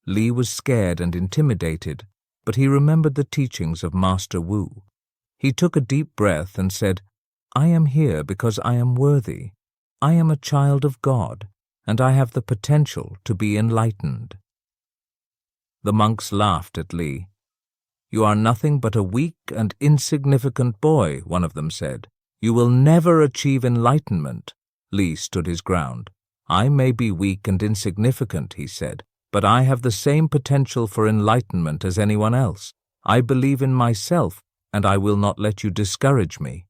Li was scared and intimidated, but he remembered the teachings of Master Wu. He took a deep breath and said, "I am here because I am worthy. I am a child of God, and I have the potential to be enlightened." The monks laughed at Li. "You are nothing but a weak and insignificant boy," one of them said. "You will never achieve enlightenment." Li stood his ground. "I may be weak and insignificant," he said, "but I have the same potential for enlightenment as anyone else. I believe in myself, and I will not let you discourage me."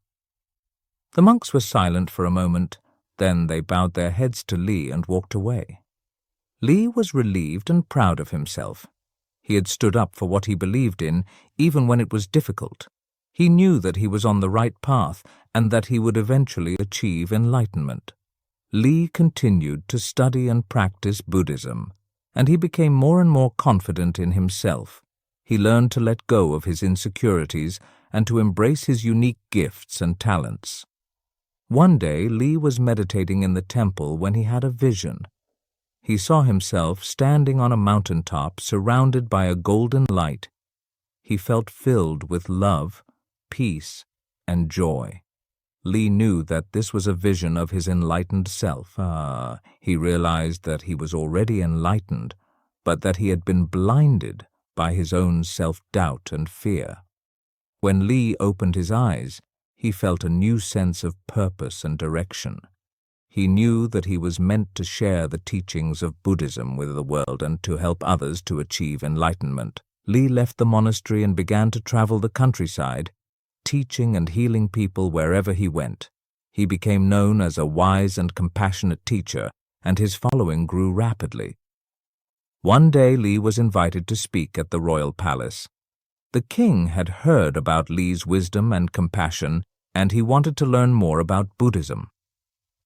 The monks were silent for a moment. Then they bowed their heads to Li and walked away. Li was relieved and proud of himself. He had stood up for what he believed in, even when it was difficult. He knew that he was on the right path and that he would eventually achieve enlightenment. Li continued to study and practice Buddhism, and he became more and more confident in himself. He learned to let go of his insecurities and to embrace his unique gifts and talents. One day, Li was meditating in the temple when he had a vision. He saw himself standing on a mountaintop surrounded by a golden light. He felt filled with love, peace, and joy. Li knew that this was a vision of his enlightened self. He realized that he was already enlightened, but that he had been blinded by his own self-doubt and fear. When Li opened his eyes, he felt a new sense of purpose and direction. He knew that he was meant to share the teachings of Buddhism with the world and to help others to achieve enlightenment. Li left the monastery and began to travel the countryside, teaching and healing people wherever he went. He became known as a wise and compassionate teacher, and his following grew rapidly. One day, Li was invited to speak at the royal palace. The king had heard about Li's wisdom and compassion, and he wanted to learn more about Buddhism.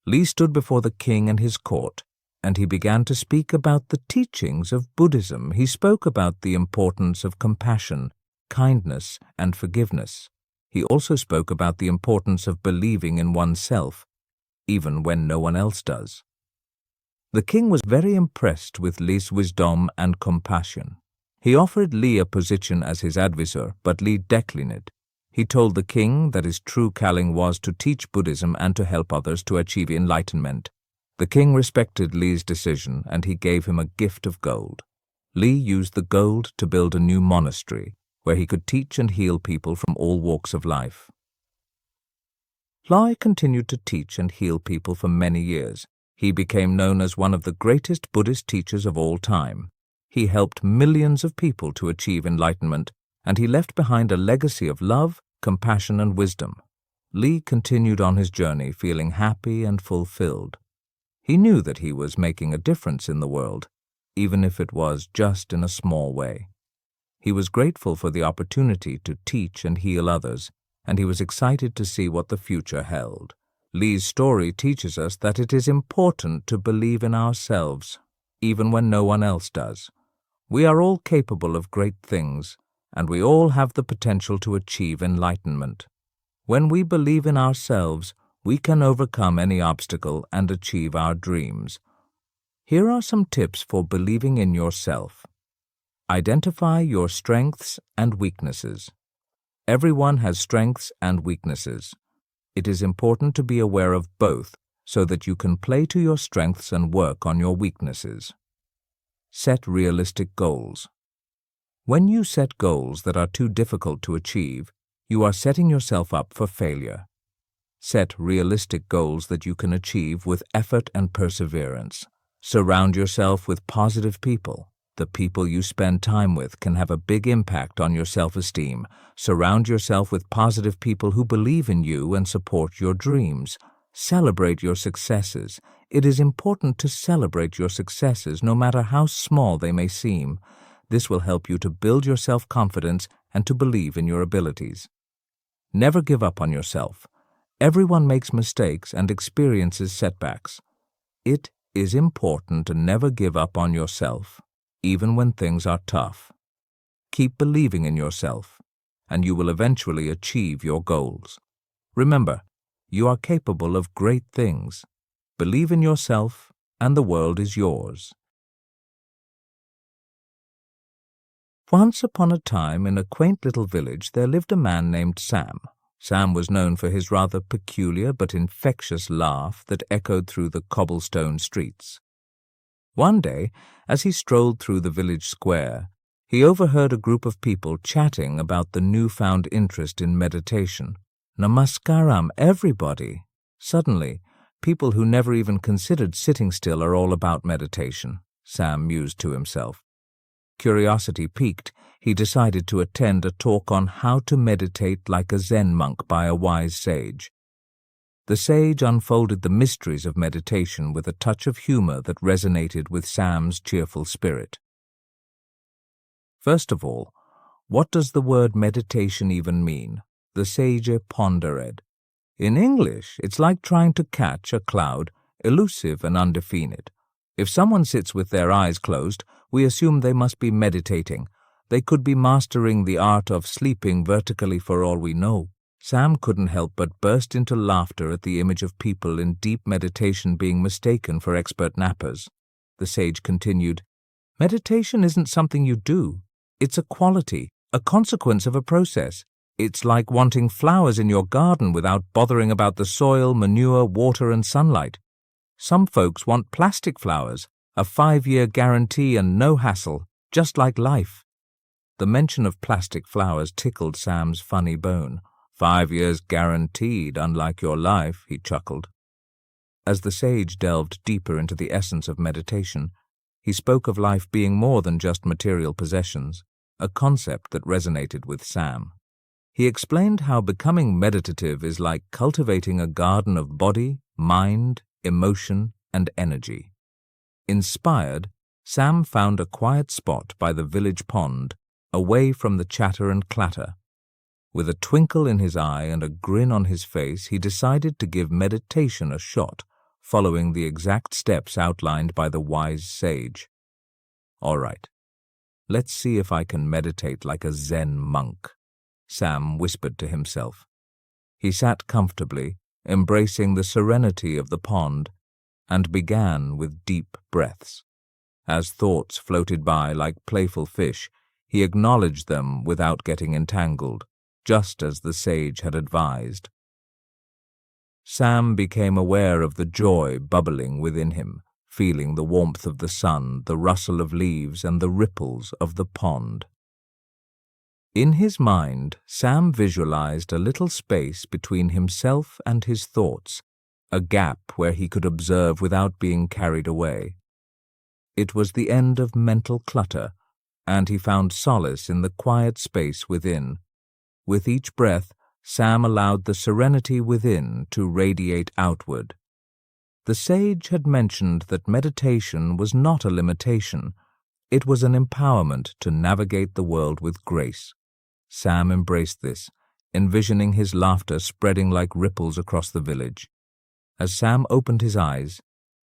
Li stood before the king and his court, and he began to speak about the teachings of Buddhism. He spoke about the importance of compassion, kindness, and forgiveness. He also spoke about the importance of believing in oneself, even when no one else does. The king was very impressed with Li's wisdom and compassion. He offered Li a position as his advisor, but Li declined. He told the king that his true calling was to teach Buddhism and to help others to achieve enlightenment. The king respected Li's decision, and he gave him a gift of gold. Li used the gold to build a new monastery, where he could teach and heal people from all walks of life. Li continued to teach and heal people for many years. He became known as one of the greatest Buddhist teachers of all time. He helped millions of people to achieve enlightenment, and he left behind a legacy of love, compassion, and wisdom. Li continued on his journey feeling happy and fulfilled. He knew that he was making a difference in the world, even if it was just in a small way. He was grateful for the opportunity to teach and heal others, and he was excited to see what the future held. Li's story teaches us that it is important to believe in ourselves, even when no one else does. We are all capable of great things, and we all have the potential to achieve enlightenment. When we believe in ourselves, we can overcome any obstacle and achieve our dreams. Here are some tips for believing in yourself. Identify your strengths and weaknesses. Everyone has strengths and weaknesses. It is important to be aware of both so that you can play to your strengths and work on your weaknesses. Set realistic goals. When you set goals that are too difficult to achieve, you are setting yourself up for failure. Set realistic goals that you can achieve with effort and perseverance. Surround yourself with positive people. The people you spend time with can have a big impact on your self-esteem. Surround yourself with positive people who believe in you and support your dreams. Celebrate your successes. It is important to celebrate your successes, no matter how small they may seem. This will help you to build your self-confidence and to believe in your abilities. Never give up on yourself. Everyone makes mistakes and experiences setbacks. It is important to never give up on yourself, even when things are tough. Keep believing in yourself, and you will eventually achieve your goals. Remember, you are capable of great things. Believe in yourself, and the world is yours. Once upon a time, in a quaint little village, there lived a man named Sam. Sam was known for his rather peculiar but infectious laugh that echoed through the cobblestone streets. One day, as he strolled through the village square, he overheard a group of people chatting about the newfound interest in meditation. Namaskaram, everybody! Suddenly, people who never even considered sitting still are all about meditation, Sam mused to himself. Curiosity piqued, he decided to attend a talk on how to meditate like a Zen monk by a wise sage. The sage unfolded the mysteries of meditation with a touch of humor that resonated with Sam's cheerful spirit. First of all, what does the word meditation even mean? The sage pondered. In English, it's like trying to catch a cloud, elusive and undefined. If someone sits with their eyes closed, we assume they must be meditating. They could be mastering the art of sleeping vertically for all we know. Sam couldn't help but burst into laughter at the image of people in deep meditation being mistaken for expert nappers. The sage continued, "Meditation isn't something you do. It's a quality, a consequence of a process. It's like wanting flowers in your garden without bothering about the soil, manure, water, and sunlight. Some folks want plastic flowers, a 5-year guarantee and no hassle, just like life." The mention of plastic flowers tickled Sam's funny bone. 5 years guaranteed, unlike your life, he chuckled. As the sage delved deeper into the essence of meditation, he spoke of life being more than just material possessions, a concept that resonated with Sam. He explained how becoming meditative is like cultivating a garden of body, mind, emotion, and energy. Inspired, Sam found a quiet spot by the village pond, away from the chatter and clatter. With a twinkle in his eye and a grin on his face, he decided to give meditation a shot, following the exact steps outlined by the wise sage. "All right, let's see if I can meditate like a Zen monk," Sam whispered to himself. He sat comfortably, embracing the serenity of the pond, and began with deep breaths. As thoughts floated by like playful fish, he acknowledged them without getting entangled, just as the sage had advised. Sam became aware of the joy bubbling within him, feeling the warmth of the sun, the rustle of leaves, and the ripples of the pond. In his mind, Sam visualized a little space between himself and his thoughts, a gap where he could observe without being carried away. It was the end of mental clutter, and he found solace in the quiet space within. With each breath, Sam allowed the serenity within to radiate outward. The sage had mentioned that meditation was not a limitation. It was an empowerment to navigate the world with grace. Sam embraced this, envisioning his laughter spreading like ripples across the village. As Sam opened his eyes,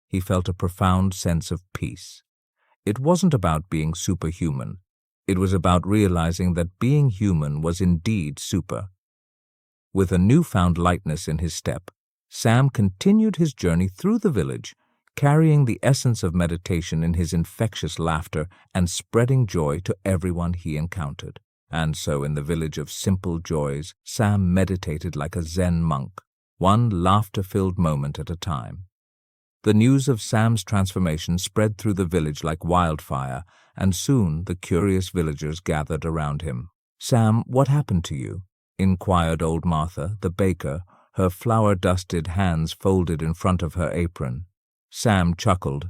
he felt a profound sense of peace. It wasn't about being superhuman. It was about realizing that being human was indeed super. With a newfound lightness in his step, Sam continued his journey through the village, carrying the essence of meditation in his infectious laughter and spreading joy to everyone he encountered. And so in the village of simple joys, Sam meditated like a Zen monk, one laughter-filled moment at a time. The news of Sam's transformation spread through the village like wildfire, and soon the curious villagers gathered around him. "Sam, what happened to you?" inquired old Martha, the baker, her flour-dusted hands folded in front of her apron. Sam chuckled.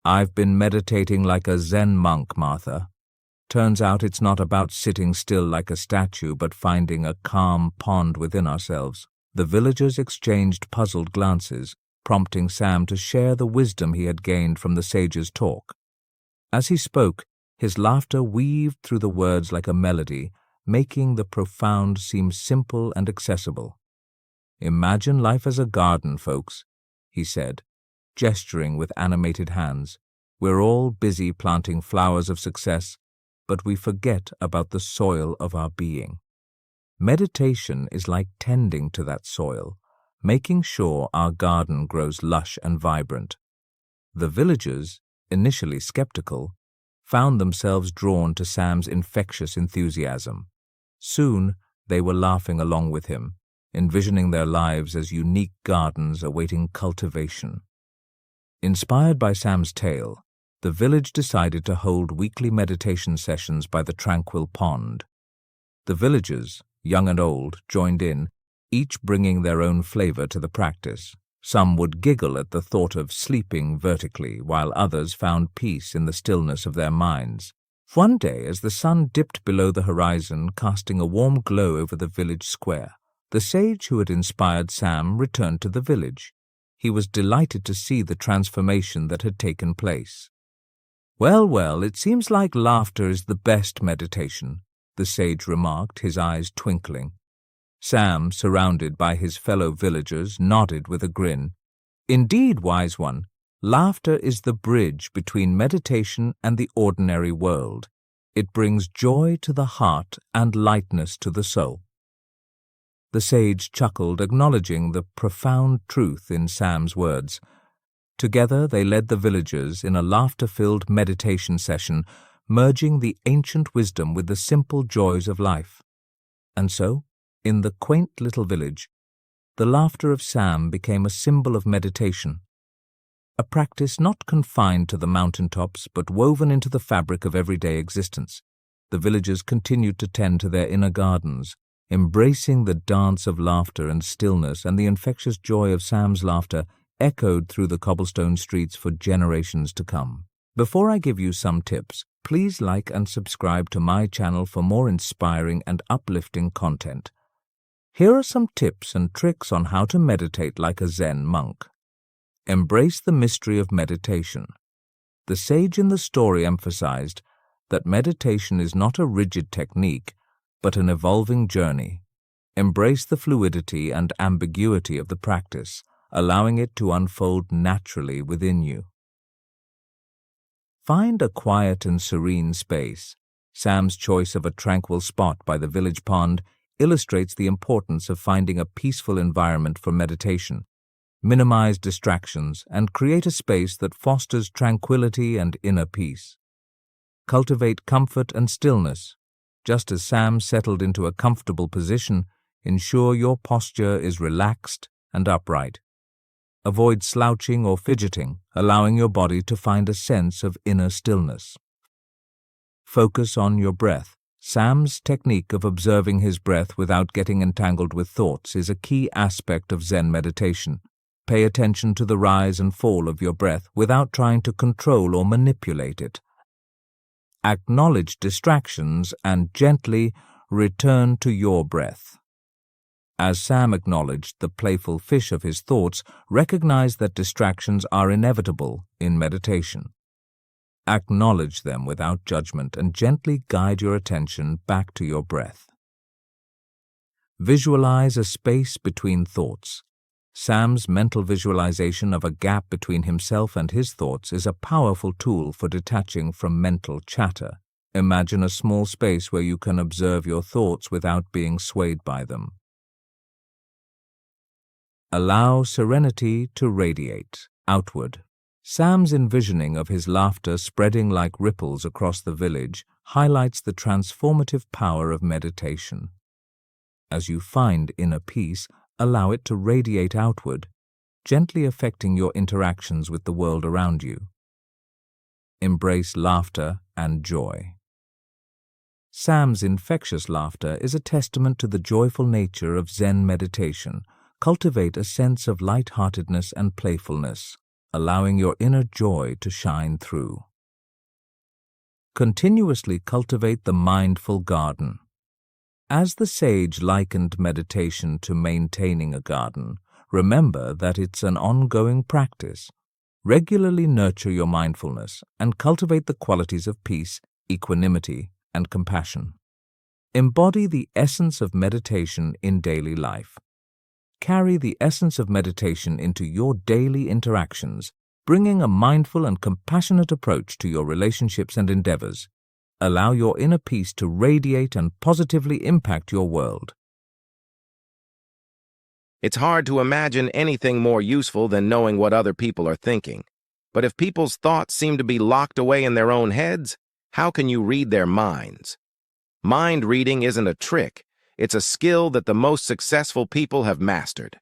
"I've been meditating like a Zen monk, Martha. Turns out it's not about sitting still like a statue, but finding a calm pond within ourselves." The villagers exchanged puzzled glances, prompting Sam to share the wisdom he had gained from the sage's talk. As he spoke, his laughter weaved through the words like a melody, making the profound seem simple and accessible. "Imagine life as a garden, folks," he said, gesturing with animated hands. "We're all busy planting flowers of success, but we forget about the soil of our being. Meditation is like tending to that soil, making sure our garden grows lush and vibrant." The villagers, initially skeptical, found themselves drawn to Sam's infectious enthusiasm. Soon, they were laughing along with him, envisioning their lives as unique gardens awaiting cultivation. Inspired by Sam's tale, the village decided to hold weekly meditation sessions by the tranquil pond. The villagers, young and old, joined in, each bringing their own flavor to the practice. Some would giggle at the thought of sleeping vertically, while others found peace in the stillness of their minds. One day, as the sun dipped below the horizon, casting a warm glow over the village square, the sage who had inspired Sam returned to the village. He was delighted to see the transformation that had taken place. Well, it seems like laughter is the best meditation," the sage remarked, his eyes twinkling. Sam, surrounded by his fellow villagers, nodded with a grin. "Indeed, wise one, laughter is the bridge between meditation and the ordinary world. It brings joy to the heart and lightness to the soul." The sage chuckled, acknowledging the profound truth in Sam's words. Together they led the villagers in a laughter-filled meditation session, merging the ancient wisdom with the simple joys of life. And so, in the quaint little village, the laughter of Sam became a symbol of meditation, a practice not confined to the mountaintops but woven into the fabric of everyday existence. The villagers continued to tend to their inner gardens, embracing the dance of laughter and stillness, and the infectious joy of Sam's laughter echoed through the cobblestone streets for generations to come. Before I give you some tips, please like and subscribe to my channel for more inspiring and uplifting content. Here are some tips and tricks on how to meditate like a Zen monk. Embrace the mystery of meditation. The sage in the story emphasized that meditation is not a rigid technique, but an evolving journey. Embrace the fluidity and ambiguity of the practice, allowing it to unfold naturally within you. Find a quiet and serene space. Sam's choice of a tranquil spot by the village pond illustrates the importance of finding a peaceful environment for meditation. Minimize distractions and create a space that fosters tranquility and inner peace. Cultivate comfort and stillness. Just as Sam settled into a comfortable position, ensure your posture is relaxed and upright. Avoid slouching or fidgeting, allowing your body to find a sense of inner stillness. Focus on your breath. Sam's technique of observing his breath without getting entangled with thoughts is a key aspect of Zen meditation. Pay attention to the rise and fall of your breath without trying to control or manipulate it. Acknowledge distractions and gently return to your breath. As Sam acknowledged the playful fish of his thoughts, recognize that distractions are inevitable in meditation. Acknowledge them without judgment and gently guide your attention back to your breath. Visualize a space between thoughts. Sam's mental visualization of a gap between himself and his thoughts is a powerful tool for detaching from mental chatter. Imagine a small space where you can observe your thoughts without being swayed by them. Allow serenity to radiate outward. Sam's envisioning of his laughter spreading like ripples across the village highlights the transformative power of meditation. As you find inner peace, allow it to radiate outward, gently affecting your interactions with the world around you. Embrace laughter and joy. Sam's infectious laughter is a testament to the joyful nature of Zen meditation, cultivate a sense of lightheartedness and playfulness, allowing your inner joy to shine through. Continuously cultivate the mindful garden. As the sage likened meditation to maintaining a garden, remember that it's an ongoing practice. Regularly nurture your mindfulness and cultivate the qualities of peace, equanimity, and compassion. Embody the essence of meditation in daily life. Carry the essence of meditation into your daily interactions, bringing a mindful and compassionate approach to your relationships and endeavors. Allow your inner peace to radiate and positively impact your world. It's hard to imagine anything more useful than knowing what other people are thinking. But if people's thoughts seem to be locked away in their own heads, how can you read their minds? Mind reading isn't a trick. It's a skill that the most successful people have mastered.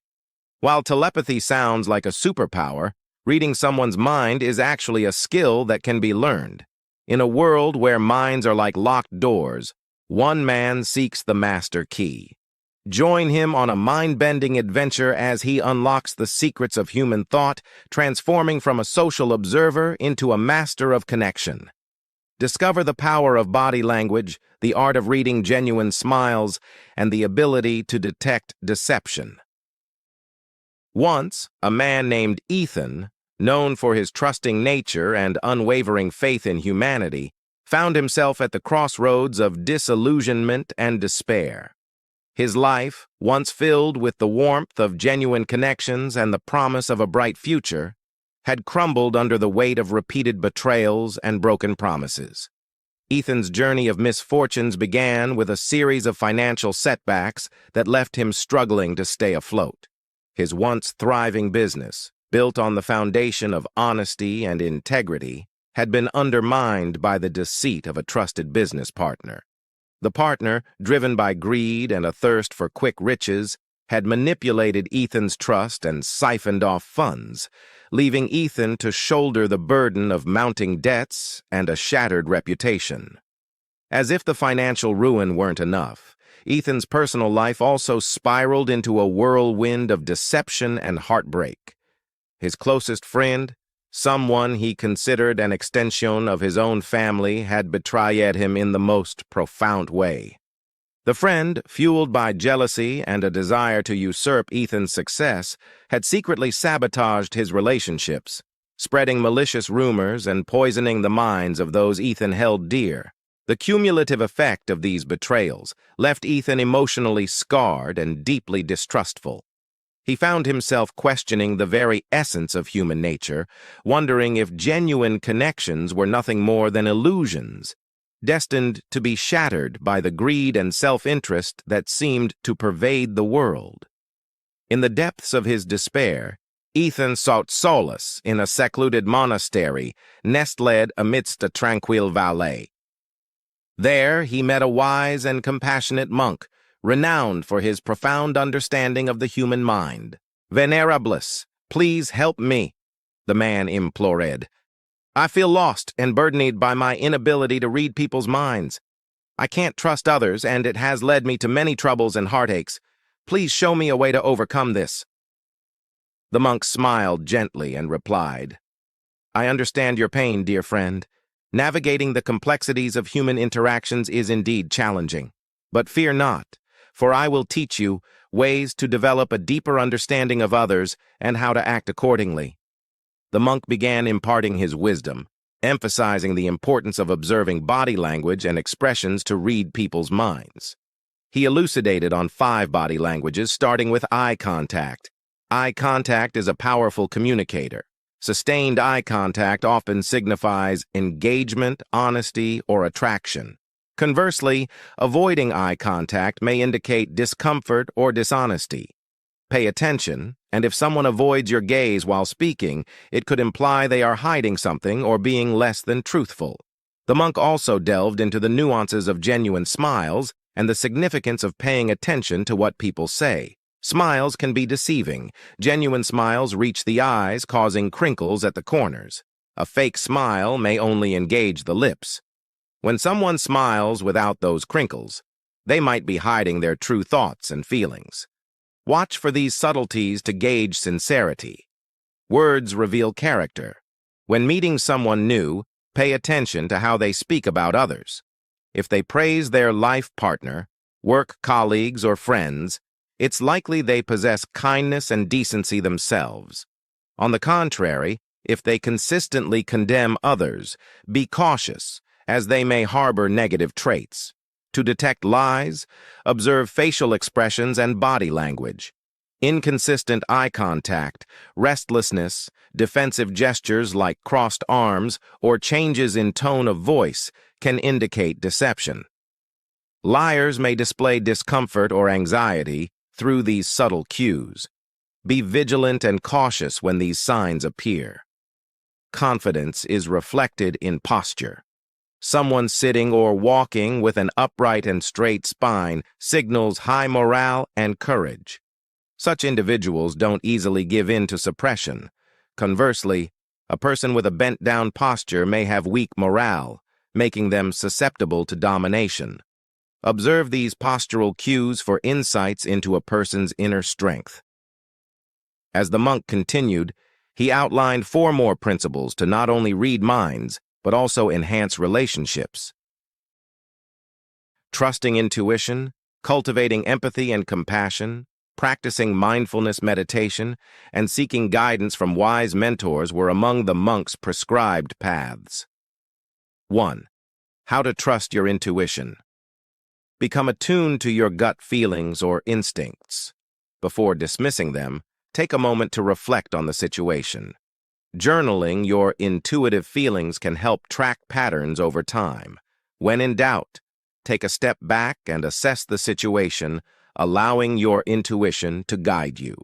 While telepathy sounds like a superpower, reading someone's mind is actually a skill that can be learned. In a world where minds are like locked doors, one man seeks the master key. Join him on a mind-bending adventure as he unlocks the secrets of human thought, transforming from a social observer into a master of connection. Discover the power of body language, the art of reading genuine smiles, and the ability to detect deception. Once, a man named Ethan, known for his trusting nature and unwavering faith in humanity, found himself at the crossroads of disillusionment and despair. His life, once filled with the warmth of genuine connections and the promise of a bright future, had crumbled under the weight of repeated betrayals and broken promises. Ethan's journey of misfortunes began with a series of financial setbacks that left him struggling to stay afloat. His once thriving business, built on the foundation of honesty and integrity, had been undermined by the deceit of a trusted business partner. The partner, driven by greed and a thirst for quick riches, had manipulated Ethan's trust and siphoned off funds, leaving Ethan to shoulder the burden of mounting debts and a shattered reputation. As if the financial ruin weren't enough, Ethan's personal life also spiraled into a whirlwind of deception and heartbreak. His closest friend, someone he considered an extension of his own family, had betrayed him in the most profound way. The friend, fueled by jealousy and a desire to usurp Ethan's success, had secretly sabotaged his relationships, spreading malicious rumors and poisoning the minds of those Ethan held dear. The cumulative effect of these betrayals left Ethan emotionally scarred and deeply distrustful. He found himself questioning the very essence of human nature, wondering if genuine connections were nothing more than illusions, destined to be shattered by the greed and self-interest that seemed to pervade the world. In the depths of his despair, Ethan sought solace in a secluded monastery nestled amidst a tranquil valley. There he met a wise and compassionate monk, renowned for his profound understanding of the human mind. "Venerabilis, please help me," the man implored. "I feel lost and burdened by my inability to read people's minds. I can't trust others, and it has led me to many troubles and heartaches. Please show me a way to overcome this." The monk smiled gently and replied, "I understand your pain, dear friend. Navigating the complexities of human interactions is indeed challenging. But fear not, for I will teach you ways to develop a deeper understanding of others and how to act accordingly." The monk began imparting his wisdom, emphasizing the importance of observing body language and expressions to read people's minds. He elucidated on 5 body languages, starting with eye contact. Eye contact is a powerful communicator. Sustained eye contact often signifies engagement, honesty, or attraction. Conversely, avoiding eye contact may indicate discomfort or dishonesty. Pay attention, and if someone avoids your gaze while speaking, it could imply they are hiding something or being less than truthful. The monk also delved into the nuances of genuine smiles and the significance of paying attention to what people say. Smiles can be deceiving. Genuine smiles reach the eyes, causing crinkles at the corners. A fake smile may only engage the lips. When someone smiles without those crinkles, they might be hiding their true thoughts and feelings. Watch for these subtleties to gauge sincerity. Words reveal character. When meeting someone new, pay attention to how they speak about others. If they praise their life partner, work colleagues, or friends, it's likely they possess kindness and decency themselves. On the contrary, if they consistently condemn others, be cautious, as they may harbor negative traits. To detect lies, observe facial expressions and body language. Inconsistent eye contact, restlessness, defensive gestures like crossed arms, or changes in tone of voice can indicate deception. Liars may display discomfort or anxiety through these subtle cues. Be vigilant and cautious when these signs appear. Confidence is reflected in posture. Someone sitting or walking with an upright and straight spine signals high morale and courage. Such individuals don't easily give in to suppression. Conversely, a person with a bent-down posture may have weak morale, making them susceptible to domination. Observe these postural cues for insights into a person's inner strength. As the monk continued, he outlined 4 more principles to not only read minds, but also enhance relationships. Trusting intuition, cultivating empathy and compassion, practicing mindfulness meditation, and seeking guidance from wise mentors were among the monk's prescribed paths. 1. How to trust your intuition. Become attuned to your gut feelings or instincts. Before dismissing them, take a moment to reflect on the situation. Journaling your intuitive feelings can help track patterns over time. When in doubt, take a step back and assess the situation, allowing your intuition to guide you.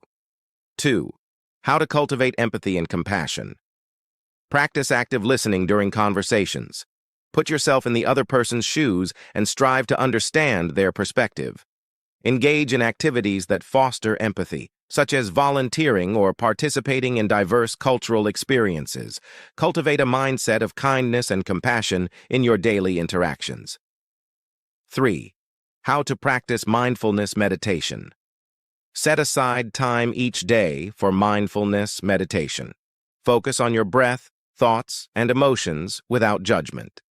2. How to cultivate empathy and compassion. Practice active listening during conversations. Put yourself in the other person's shoes and strive to understand their perspective. Engage in activities that foster empathy, such as volunteering or participating in diverse cultural experiences. Cultivate a mindset of kindness and compassion in your daily interactions. 3. How to practice mindfulness meditation. Set aside time each day for mindfulness meditation. Focus on your breath, thoughts, and emotions without judgment.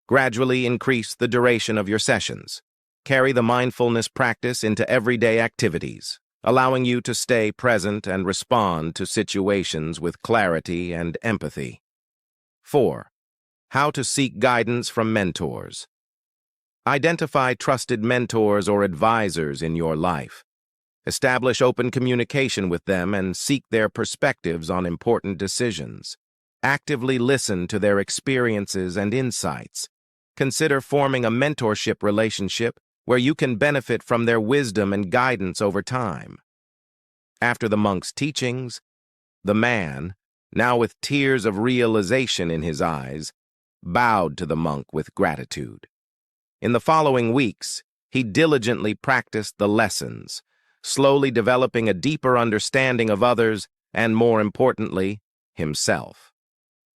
Gradually increase the duration of your sessions. Carry the mindfulness practice into everyday activities, allowing you to stay present and respond to situations with clarity and empathy. 4. How to seek guidance from mentors. Identify trusted mentors or advisors in your life. Establish open communication with them and seek their perspectives on important decisions. Actively listen to their experiences and insights. Consider forming a mentorship relationship where you can benefit from their wisdom and guidance over time. After the monk's teachings, the man, now with tears of realization in his eyes, bowed to the monk with gratitude. In the following weeks, he diligently practiced the lessons, slowly developing a deeper understanding of others and, more importantly, himself.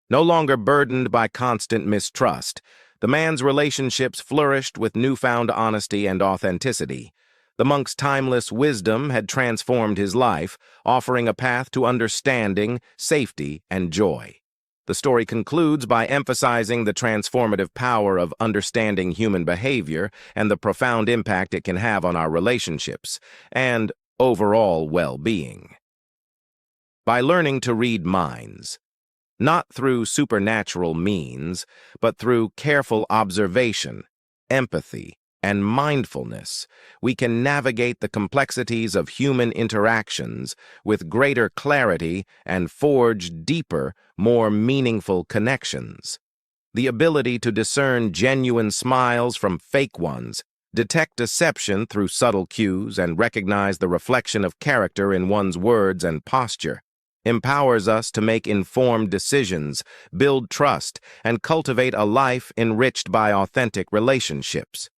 No longer burdened by constant mistrust, the man's relationships flourished with newfound honesty and authenticity. The monk's timeless wisdom had transformed his life, offering a path to understanding, safety, and joy. The story concludes by emphasizing the transformative power of understanding human behavior and the profound impact it can have on our relationships and overall well-being. By learning to read minds, not through supernatural means, but through careful observation, empathy, and mindfulness, we can navigate the complexities of human interactions with greater clarity and forge deeper, more meaningful connections. The ability to discern genuine smiles from fake ones, detect deception through subtle cues, and recognize the reflection of character in one's words and posture empowers us to make informed decisions, build trust, and cultivate a life enriched by authentic relationships.